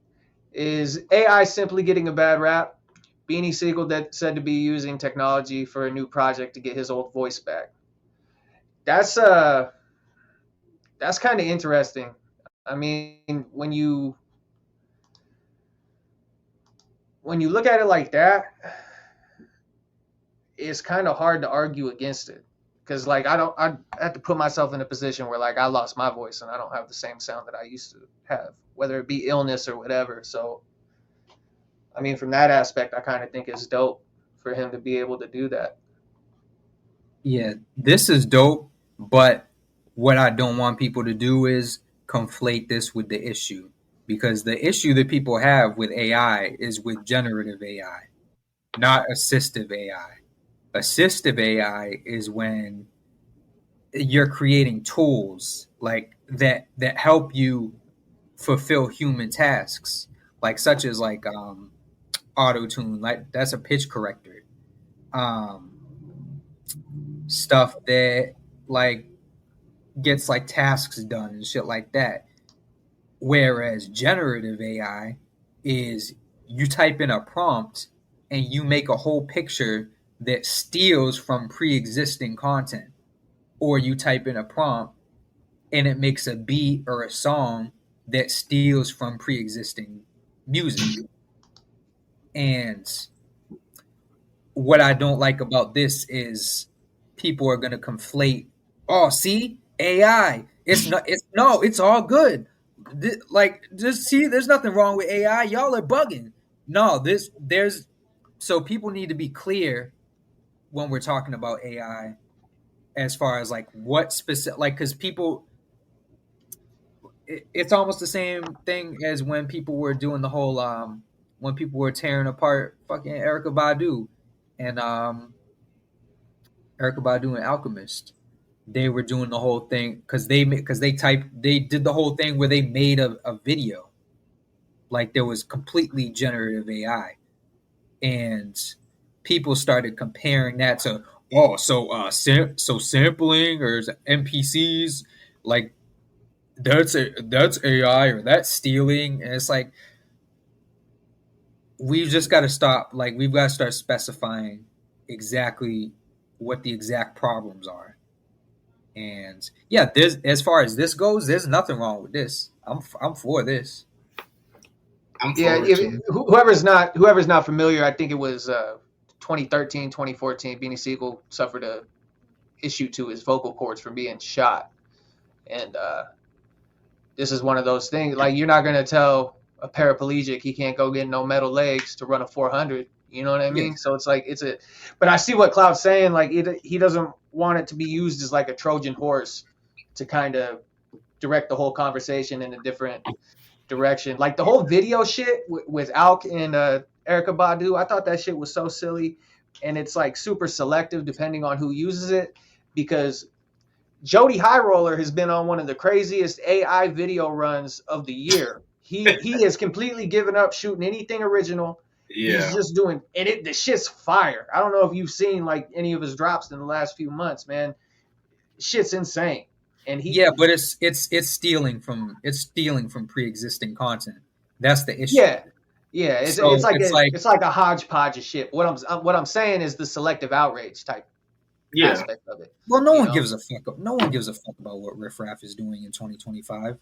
Is AI simply getting a bad rap? Beanie Segal that said to be using technology for a new project to get his old voice back. That's kind of interesting. I mean, when you look at it like that, it's kind of hard to argue against it. Because like I have to put myself in a position where like I lost my voice and I don't have the same sound that I used to have, whether it be illness or whatever. So I mean, from that aspect, I kind of think it's dope for him to be able to do that. Yeah, this is dope, but what I don't want people to do is conflate this with the issue, because the issue that people have with AI is with generative AI, not assistive AI. Assistive AI is when you're creating tools like that help you fulfill human tasks, like such as like auto tune, like that's a pitch corrector, stuff that like gets like tasks done and shit like that. Whereas generative AI is you type in a prompt and you make a whole picture that steals from pre-existing content, or you type in a prompt and it makes a beat or a song that steals from pre-existing music. And what I don't like about this is people are going to conflate, oh, see, AI, it's all good. Like, just see, there's nothing wrong with AI. Y'all are bugging. No, so people need to be clear when we're talking about AI, as far as like what specific, like, because people, it's almost the same thing as when people were doing the whole, when people were tearing apart fucking Erykah Badu and Alchemist. They were doing the whole thing because they did the whole thing where they made a video, like there was completely generative AI, and people started comparing that to so sampling or NPCs, like that's AI or that's stealing, and it's like we've just got to stop. Like we've got to start specifying exactly what the exact problems are. And yeah, there's, as far as this goes, there's nothing wrong with this. I'm for this. Whoever's not familiar, I think it was 2013, 2014. Beanie Segal suffered a issue to his vocal cords from being shot, and this is one of those things. Like you're not gonna tell a paraplegic he can't go get no metal legs to run a 400. You know what I mean? Yeah. So it's like but I see what Cloud's saying. Like he doesn't want it to be used as like a Trojan horse to kind of direct the whole conversation in a different direction. Like the whole video shit with Alk and Erykah Badu, I thought that shit was so silly, and it's like super selective depending on who uses it, because Jody High Roller has been on one of the craziest AI video runs of the year. He has completely given up shooting anything original. Yeah. He's just doing, and the shit's fire. I don't know if you've seen like any of his drops in the last few months, man. Shit's insane. And but it's stealing from pre-existing content. That's the issue. Yeah. It's like a hodgepodge of shit. What I'm saying is the selective outrage type aspect of it. Well, no one gives a fuck. No one gives a fuck about what Riff Raff is doing in 2025.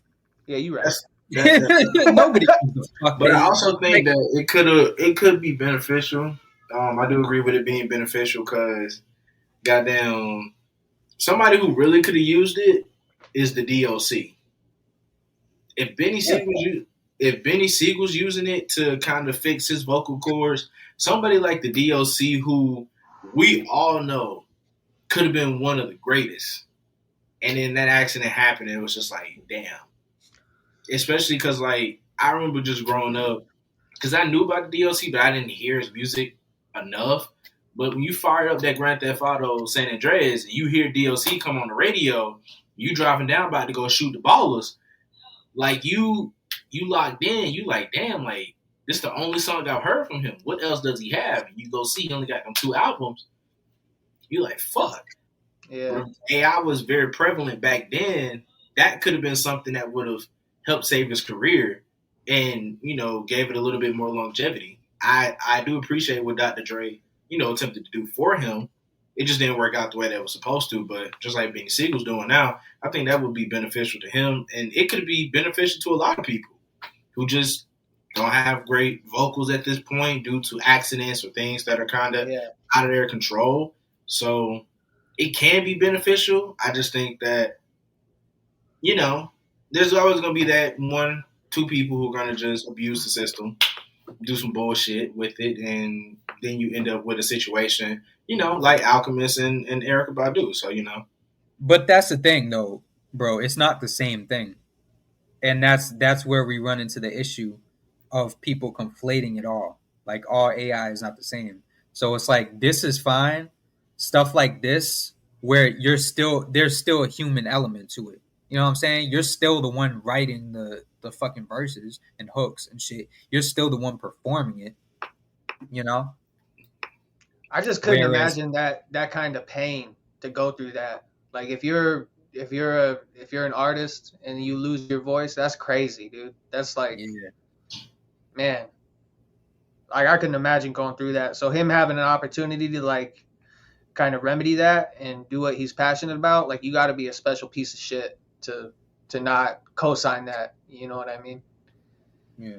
Yeah, you're right. Nobody gives a fuck. But I also think that it could be beneficial. I do agree with it being beneficial because, goddamn, somebody who really could have used it is the DLC. If Beanie Segal's using it to kind of fix his vocal cords, somebody like the DLC, who we all know could have been one of the greatest, and then that accident happened, and it was just like, damn. Especially because, like, I remember just growing up, because I knew about the DLC, but I didn't hear his music enough. But when you fire up that Grand Theft Auto San Andreas and you hear DLC come on the radio, you driving down about to go shoot the ballers, like you locked in, you like, damn, like this is the only song I've heard from him. What else does he have? And you go see he only got them 2 albums. You like, fuck. Yeah. When AI was very prevalent back then, that could have been something that would have helped save his career and, you know, gave it a little bit more longevity. I do appreciate what Dr. Dre, you know, attempted to do for him. It just didn't work out the way that it was supposed to. But just like Beanie Segal's doing now, I think that would be beneficial to him. And it could be beneficial to a lot of people who just don't have great vocals at this point due to accidents or things that are kind of out of their control. So it can be beneficial. I just think that, you know, there's always going to be that 1-2 people who are going to just abuse the system, do some bullshit with it, and then you end up with a situation, you know, like Alchemist and Erykah Badu. So, you know. But that's the thing, though, bro. It's not the same thing. And that's where we run into the issue of people conflating it all. Like, all AI is not the same. So it's like, this is fine. Stuff like this, where there's still a human element to it. You know what I'm saying? You're still the one writing the fucking verses and hooks and shit. You're still the one performing it. You know? I just couldn't imagine that kind of pain to go through that. Like, if you're an artist and you lose your voice, that's crazy, dude. That's like, man, like, I couldn't imagine going through that. So him having an opportunity to like kind of remedy that and do what he's passionate about, like, you got to be a special piece of shit to not co-sign that. You know what I mean? Yeah.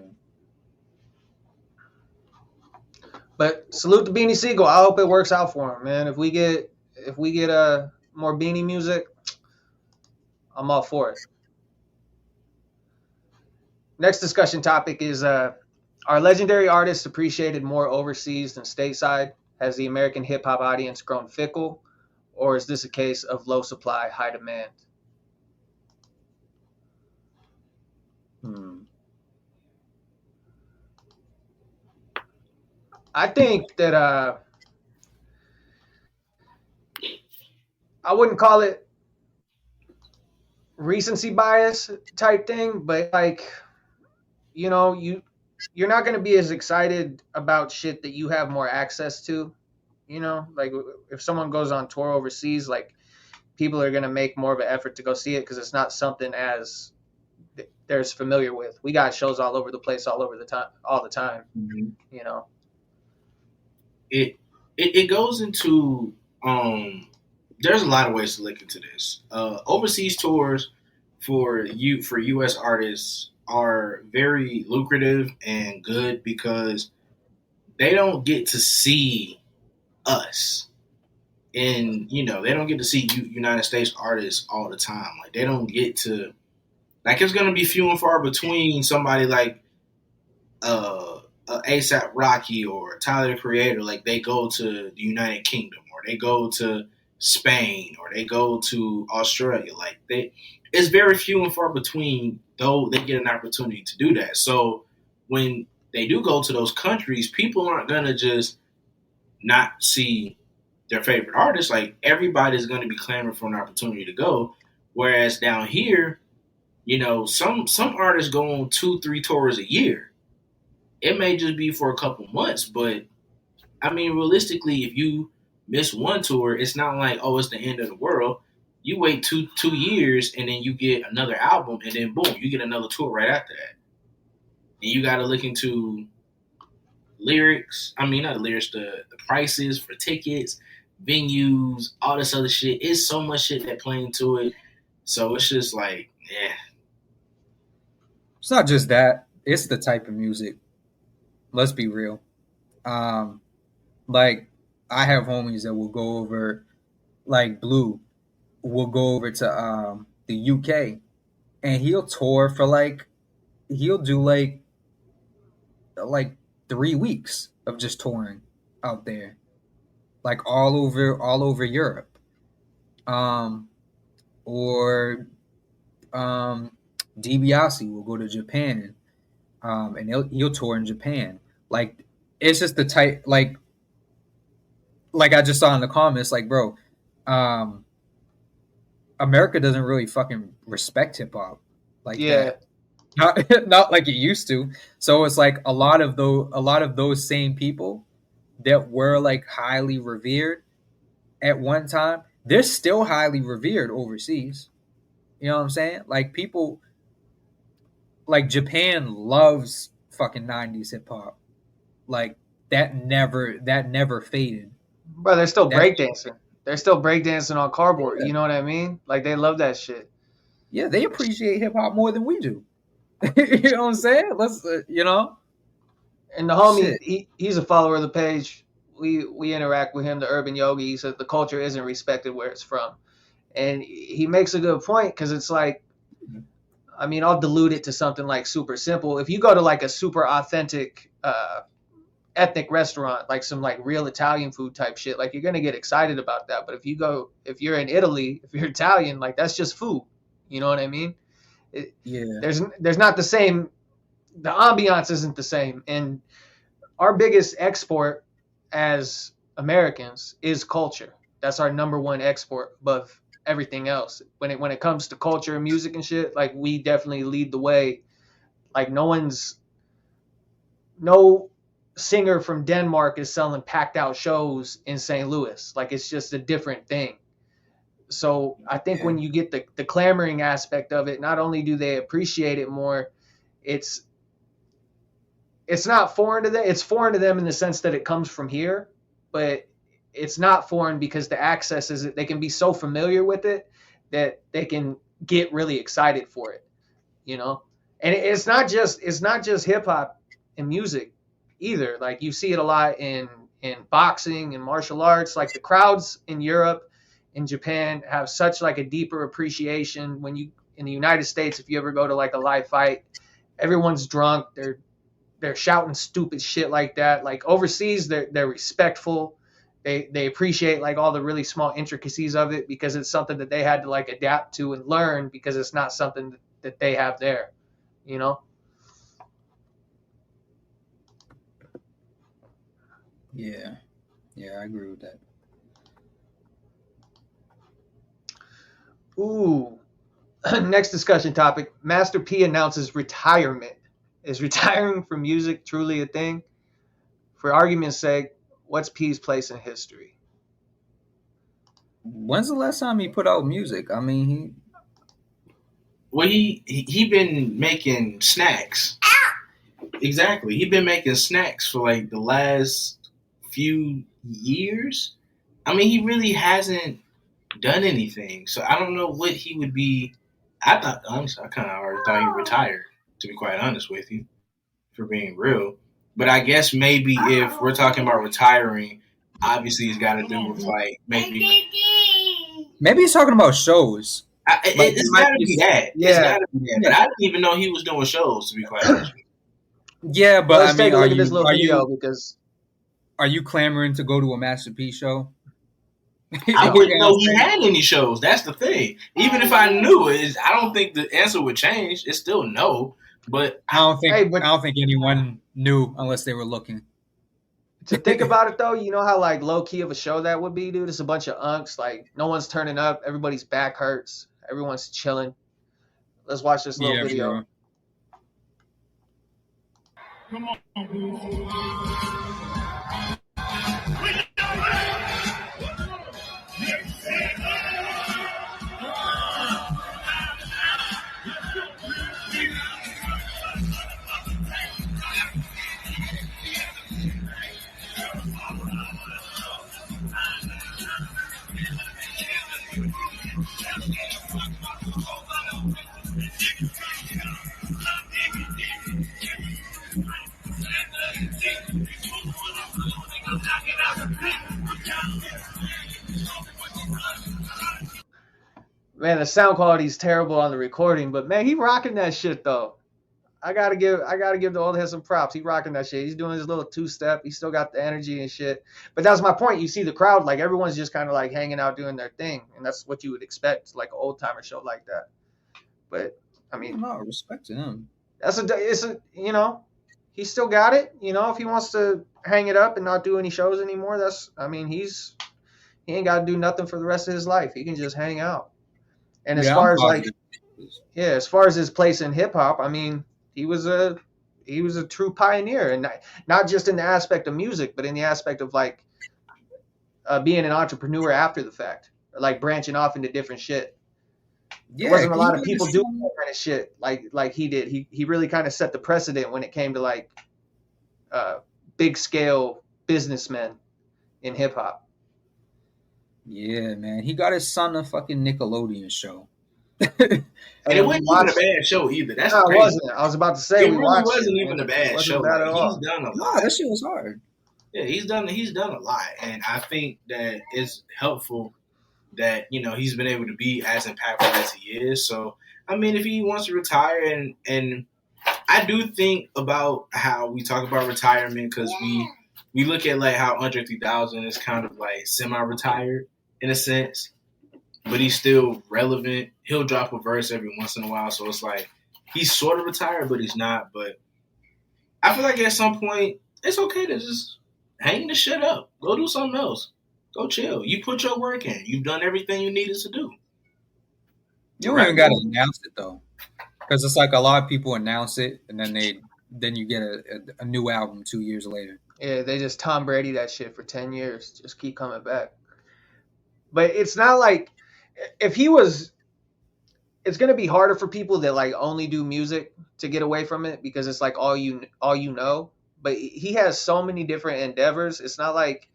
But salute to Beanie Segal. I hope it works out for him, man. If we get more Beanie music, I'm all for it. Next discussion topic is, are legendary artists appreciated more overseas than stateside? Has the American hip-hop audience grown fickle? Or is this a case of low supply, high demand? I think that I wouldn't call it recency bias type thing, but like, you know, you're not going to be as excited about shit that you have more access to. You know, like, if someone goes on tour overseas, like, people are going to make more of an effort to go see it because it's not something as they're as familiar with. We got shows all over the place, all the time. Mm-hmm. You know, it goes into there's a lot of ways to look into this. Overseas tours for U.S. artists are very lucrative and good because they don't get to see us. And, you know, they don't get to see United States artists all the time. Like, they don't get to, like, it's going to be few and far between somebody like A$AP Rocky or Tyler, the Creator. Like, they go to the United Kingdom, or they go to Spain, or they go to Australia. Like, it's very few and far between, though they get an opportunity to do that. So when they do go to those countries, people aren't going to just not see their favorite artists. Like, everybody's going to be clamoring for an opportunity to go. Whereas down here, you know, some artists go on 2-3 tours a year. It may just be for a couple months, but I mean, realistically, if you miss one tour, it's not like, oh, it's the end of the world. You wait 2 years and then you get another album, and then boom, you get another tour right after that. And you got to look into lyrics. I mean, not the lyrics, the prices for tickets, venues, all this other shit. It's so much shit that play into it. So it's just like, yeah. It's not just that. It's the type of music. Let's be real. Like, I have homies that will go over, like Blue, will go over to the UK, and he'll tour for he'll do like 3 weeks of just touring out there, like all over Europe, or DiBiase will go to Japan, and he'll tour in Japan. Like, it's just the type, like I just saw in the comments, like, bro, America doesn't really fucking respect hip hop like that. not like it used to. So it's like a lot of those same people that were like highly revered at one time, they're still highly revered overseas. You know what I'm saying? Like people like Japan loves fucking 90s hip hop. Like that never faded. But they're still breakdancing. They're still breakdancing on cardboard. You know what I mean? Like they love that shit. Yeah, they appreciate hip hop more than we do. You know what I'm saying? Let's you know. And the homie, he's a follower of the page. We interact with him, the urban yogi. He says the culture isn't respected where it's from. And he makes a good point because it's like, I mean, I'll dilute it to something like super simple. If you go to like a super authentic ethnic restaurant, like some like real Italian food type shit, like you're going to get excited about that. But if you're in Italy, if you're Italian, like that's just food. You know what I mean? There's not the same, the ambiance isn't the same. And our biggest export as Americans is culture. That's our number one export above everything else. When it comes to culture and music and shit, like we definitely lead the way. Like no singer from Denmark is selling packed out shows in St. Louis. Like it's just a different thing. So I think when you get the clamoring aspect of it, not only do they appreciate it more, it's not foreign to them. It's foreign to them in the sense that it comes from here, but it's not foreign because the access is they can be so familiar with it that they can get really excited for it, you know? And it's not just hip hop and music either. Like you see it a lot in boxing and martial arts. Like the crowds in Europe and Japan have such like a deeper appreciation. When you in the United States, if you ever go to like a live fight, everyone's drunk. They're shouting stupid shit like that. Like overseas, they're respectful. They appreciate like all the really small intricacies of it because it's something that they had to like adapt to and learn because it's not something that they have there, you know? Yeah, I agree with that. Ooh, next discussion topic. Master P announces retirement. Is retiring from music truly a thing? For argument's sake, what's P's place in history? When's the last time he put out music? I mean, he been making snacks. Exactly. He been making snacks for like the last few years. I mean, he really hasn't done anything. So I don't know what he would be. Honestly, I kind of already thought he retired, to be quite honest with you, for being real. But I guess maybe if we're talking about retiring, obviously it's got to do with like maybe he's talking about shows. It's got to be that. Yeah. It's got to be that. But I didn't even know he was doing shows, to be quite honest with you. Yeah, but let's take a look at this little video because are you clamoring to go to a Master P show? I wouldn't know he had any shows. That's the thing. Even if I knew it, I don't think the answer would change. It's still no. But I don't think anyone knew unless they were looking. To think about it though, you know how like low key of a show that would be, dude. It's a bunch of unks. Like no one's turning up. Everybody's back hurts. Everyone's chilling. Let's watch this little video. Bro. Come on, Man, the sound quality is terrible on the recording, but man, he rocking that shit though. I gotta give the old head some props. He rocking that shit. He's doing his little two-step. He still got the energy and shit. But that's my point. You see the crowd, like everyone's just kind of like hanging out doing their thing, and that's what you would expect, like an old timer show like that. But I mean, no respect to him. It's a you know, he still got it. You know, if he wants to hang it up and not do any shows anymore, he ain't got to do nothing for the rest of his life. He can just hang out. And as far as like Yeah, as far as his place in hip hop, I mean, he was a true pioneer, and not just in the aspect of music, but in the aspect of like being an entrepreneur after the fact, or like branching off into different shit. There wasn't a lot of people doing that kind of shit like he did. He really kind of set the precedent when it came to like big scale businessmen in hip hop. Yeah, man. He got his son a fucking Nickelodeon show. And it wasn't even a bad show either. That's no, crazy. It wasn't. I was about to say it we really watched wasn't it, even man. a bad show. Bad like, he's done a lot. No, that shit was hard. Yeah, he's done a lot, and I think that it's helpful that he's been able to be as impactful as he is. So I mean, if he wants to retire, and I do think about how we talk about retirement, because we look at like how Andre 3000 is kind of like semi-retired in a sense, but he's still relevant. He'll drop a verse every once in a while, so it's like he's sort of retired, but he's not. But I feel like at some point it's okay to just hang the shit up, go do something else, go chill. You put your work in. You've done everything you needed to do. You don't even got to announce it though, because it's like a lot of people announce it, and then you get a new album 2 years later. Yeah, they just Tom Brady that shit for 10 years. Just keep coming back. But it's not like if he was, it's going to be harder for people that like only do music to get away from it, because it's like all you know. But he has so many different endeavors. It's not like,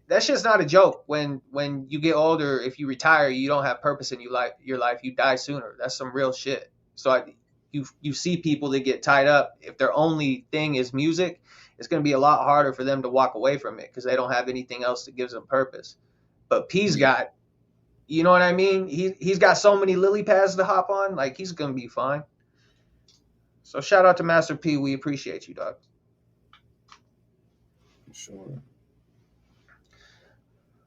that shit's not a joke. When you get older, if you retire, you don't have purpose in your life, you die sooner. That's some real shit. So you see people that get tied up. If their only thing is music, it's going to be a lot harder for them to walk away from it because they don't have anything else that gives them purpose. But P's got, you know what I mean? He's got so many lily pads to hop on. Like, he's going to be fine. So shout out to Master P. We appreciate you, dog. Sure.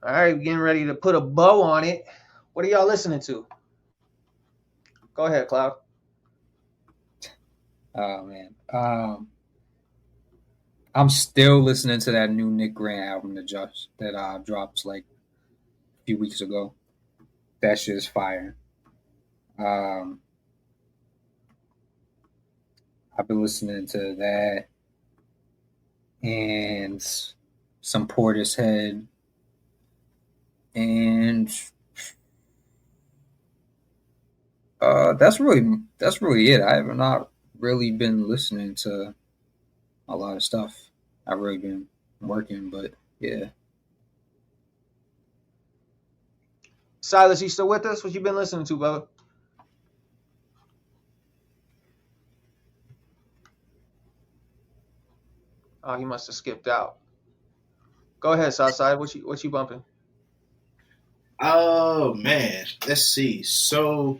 All right, we're getting ready to put a bow on it. What are y'all listening to? Go ahead, Cloud. Oh, man. I'm still listening to that new Nick Grant album that dropped like a few weeks ago. That shit is fire. I've been listening to that and some Portishead, and that's really it. I have not really been listening to a lot of stuff. I've really been working, but yeah. Silas, you still with us? What you been listening to, brother? Oh, he must have skipped out. Go ahead, Southside. What you bumping? Oh man, let's see. So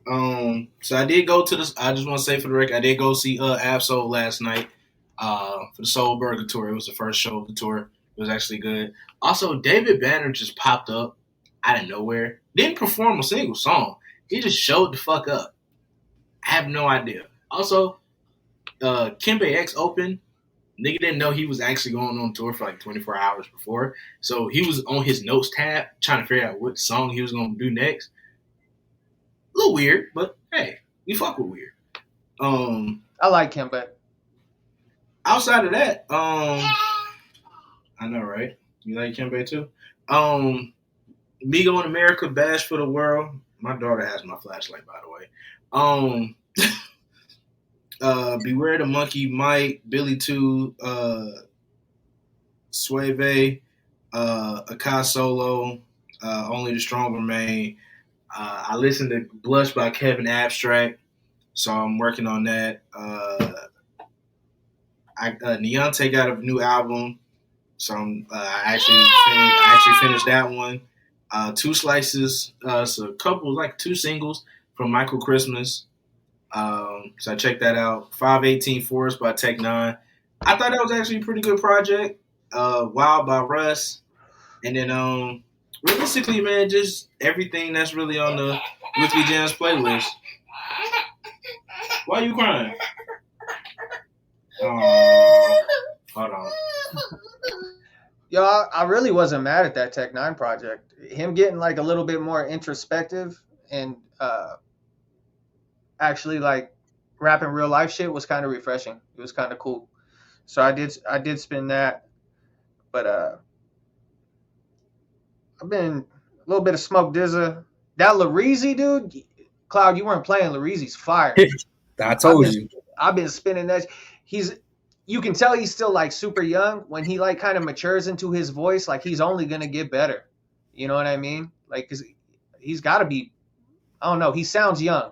I did go to this. I just want to say for the record, I did go see Absol last night for the Soul Burger tour. It was the first show of the tour. It was actually good. Also, David Banner just popped up out of nowhere. Didn't perform a single song. He just showed the fuck up. I have no idea. Also, Kimbe X opened. Nigga didn't know he was actually going on tour for like 24 hours before. So he was on his notes tab trying to figure out what song he was going to do next. A little weird, but hey, we fuck with weird. I like Kimbe. Outside of that, I know, right? You like Kimbe too? Migo in America, Bash for the World. My daughter has my flashlight, by the way. Beware the Monkey, Mike, Billy 2, Suave, Akai Solo, Only the Strong Remain. I listened to Blush by Kevin Abstract, so I'm working on that. Neonte got a new album, so I actually finished that one. 2 Slices, so a couple, like 2 singles from Michael Christmas. So I checked that out. 518 Forest by Tech 9. I thought that was actually a pretty good project. Wild by Russ. And then realistically, man, just everything that's really on the Weekly Jams playlist. Why are you crying? Oh, hold on. Yo, I really wasn't mad at that Tech 9 project. Him getting like a little bit more introspective and actually like rapping real life shit was kind of refreshing. It was kind of cool. So I did spin that, but I've been a little bit of Smoke Dizza. That Lareezy dude, Cloud, you weren't playing. Lareezy's fire. I told you. I've been spinning that. You can tell he's still like super young. When he like kind of matures into his voice, like he's only gonna get better. You know what I mean? Like, cause he's got to be. I don't know. He sounds young.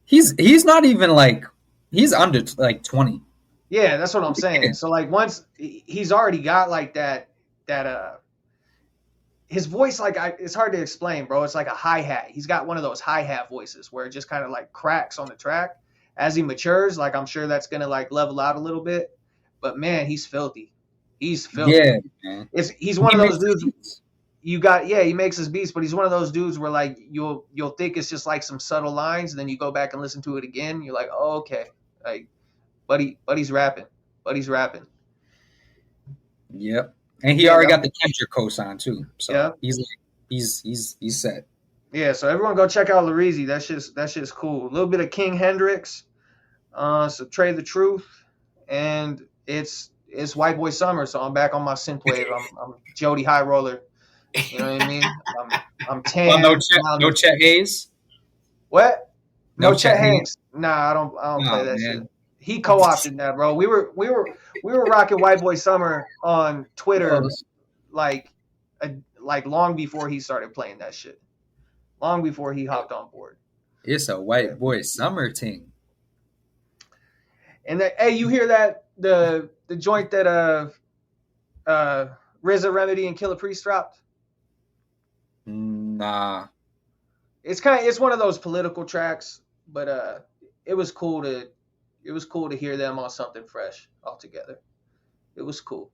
He's not even like he's under like 20. Yeah, that's what I'm saying. So like once he's already got like that his voice, like it's hard to explain, bro. It's like a hi-hat. He's got one of those hi-hat voices where it just kind of like cracks on the track. As he matures, like I'm sure that's gonna like level out a little bit. But man, he's filthy. He's filthy. Yeah, man. He's one of those dudes. He makes his beats, but he's one of those dudes where like you'll think it's just like some subtle lines, and then you go back and listen to it again. You're like, oh, okay, like, buddy's rapping. Yep. And he already got the Kendrick cosign too. So yeah. he's set. Yeah, so everyone go check out Lareezy. That shit's cool. A little bit of King Hendrix, so Trey the Truth, and it's White Boy Summer, so I'm back on my synthwave. I'm Jody High Roller. You know what I mean? I'm tan. Well, no Chet Hayes. What? No Chet Hayes. Nah, I don't play that shit. He co-opted that, bro. We were rocking White Boy Summer on Twitter, like long before he started playing that shit. Long before he hopped on board. It's a White Boy Summer thing. And hey, you hear that the joint that RZA, Remedy, and Killer Priest dropped? Nah. It's one of those political tracks, but it was cool to hear them on something fresh altogether. It was cool.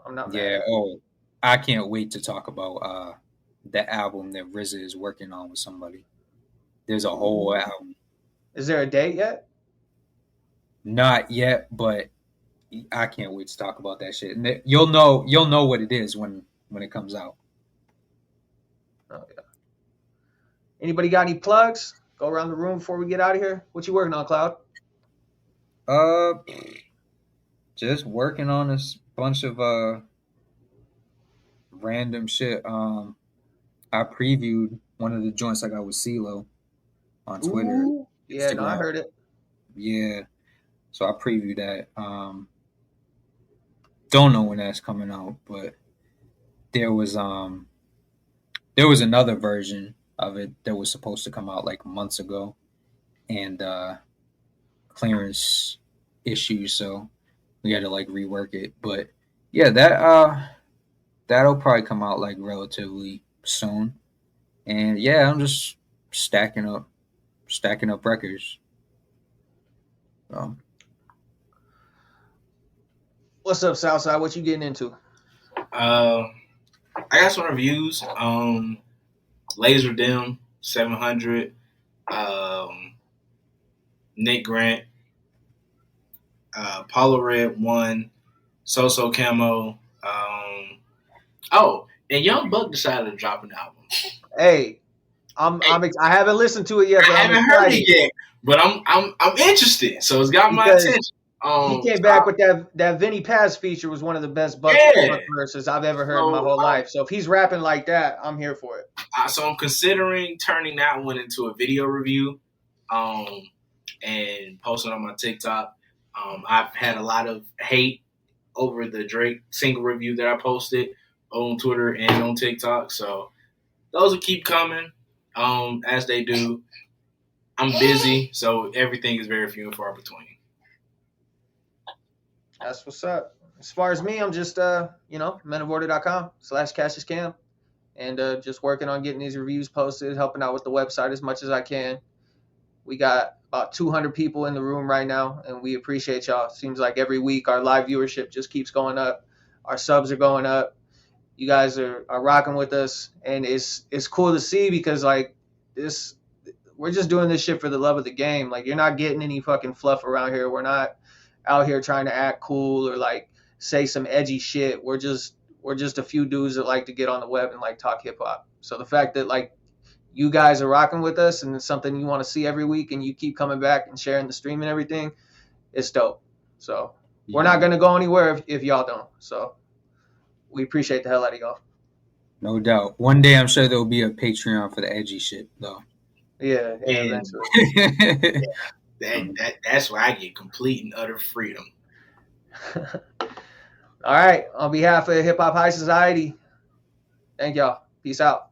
I'm not mad. Yeah. Oh, I can't wait to talk about the album that RZA is working on with somebody. There's a whole album. Is there a date yet? Not yet, but I can't wait to talk about that shit. And you'll know what it is when it comes out. Oh yeah. Anybody got any plugs? Go around the room before we get out of here. What you working on, Cloud? Just working on a bunch of random shit. I previewed one of the joints I got with CeeLo on Twitter. Ooh, yeah, no, I heard it. Yeah. So I previewed that. Don't know when that's coming out, but there was another version of it that was supposed to come out like months ago, and clearance issues, so we had to like rework it. But yeah, that'll probably come out like relatively soon. And yeah, I'm just stacking up records. What's up, Southside? What you getting into? I got some reviews. Laser Dim 700. Nick Grant. Paulo Red 1. So Camo. And Young Buck decided to drop an album. Hey, I haven't listened to it yet, but I haven't heard it yet. But I'm interested, so it's got my attention. He came back with that Vinny Paz feature was one of the best Buck verses I've ever heard in my whole life. So if he's rapping like that, I'm here for it. So I'm considering turning that one into a video review, and posting on my TikTok. I've had a lot of hate over the Drake single review that I posted on Twitter and on TikTok. So those will keep coming as they do. I'm busy, so everything is very few and far between. That's what's up. As far as me, I'm just menoforder.com/CassiusCam, and just working on getting these reviews posted, helping out with the website as much as I can. We got about 200 people in the room right now, and we appreciate y'all. Seems like every week our live viewership just keeps going up. Our subs are going up. You guys are rocking with us, and it's cool to see because like this, we're just doing this shit for the love of the game. Like you're not getting any fucking fluff around here. We're not out here trying to act cool or like say some edgy shit. We're just a few dudes that like to get on the web and like talk hip hop. So the fact that like you guys are rocking with us and it's something you want to see every week and you keep coming back and sharing the stream and everything, it's dope. So we're not going to go anywhere if y'all don't. So we appreciate the hell out of y'all. No doubt. One day I'm sure there'll be a Patreon for the edgy shit, though. Yeah, And eventually. that's where I get complete and utter freedom. All right. On behalf of Hip Hop High Society, thank y'all. Peace out.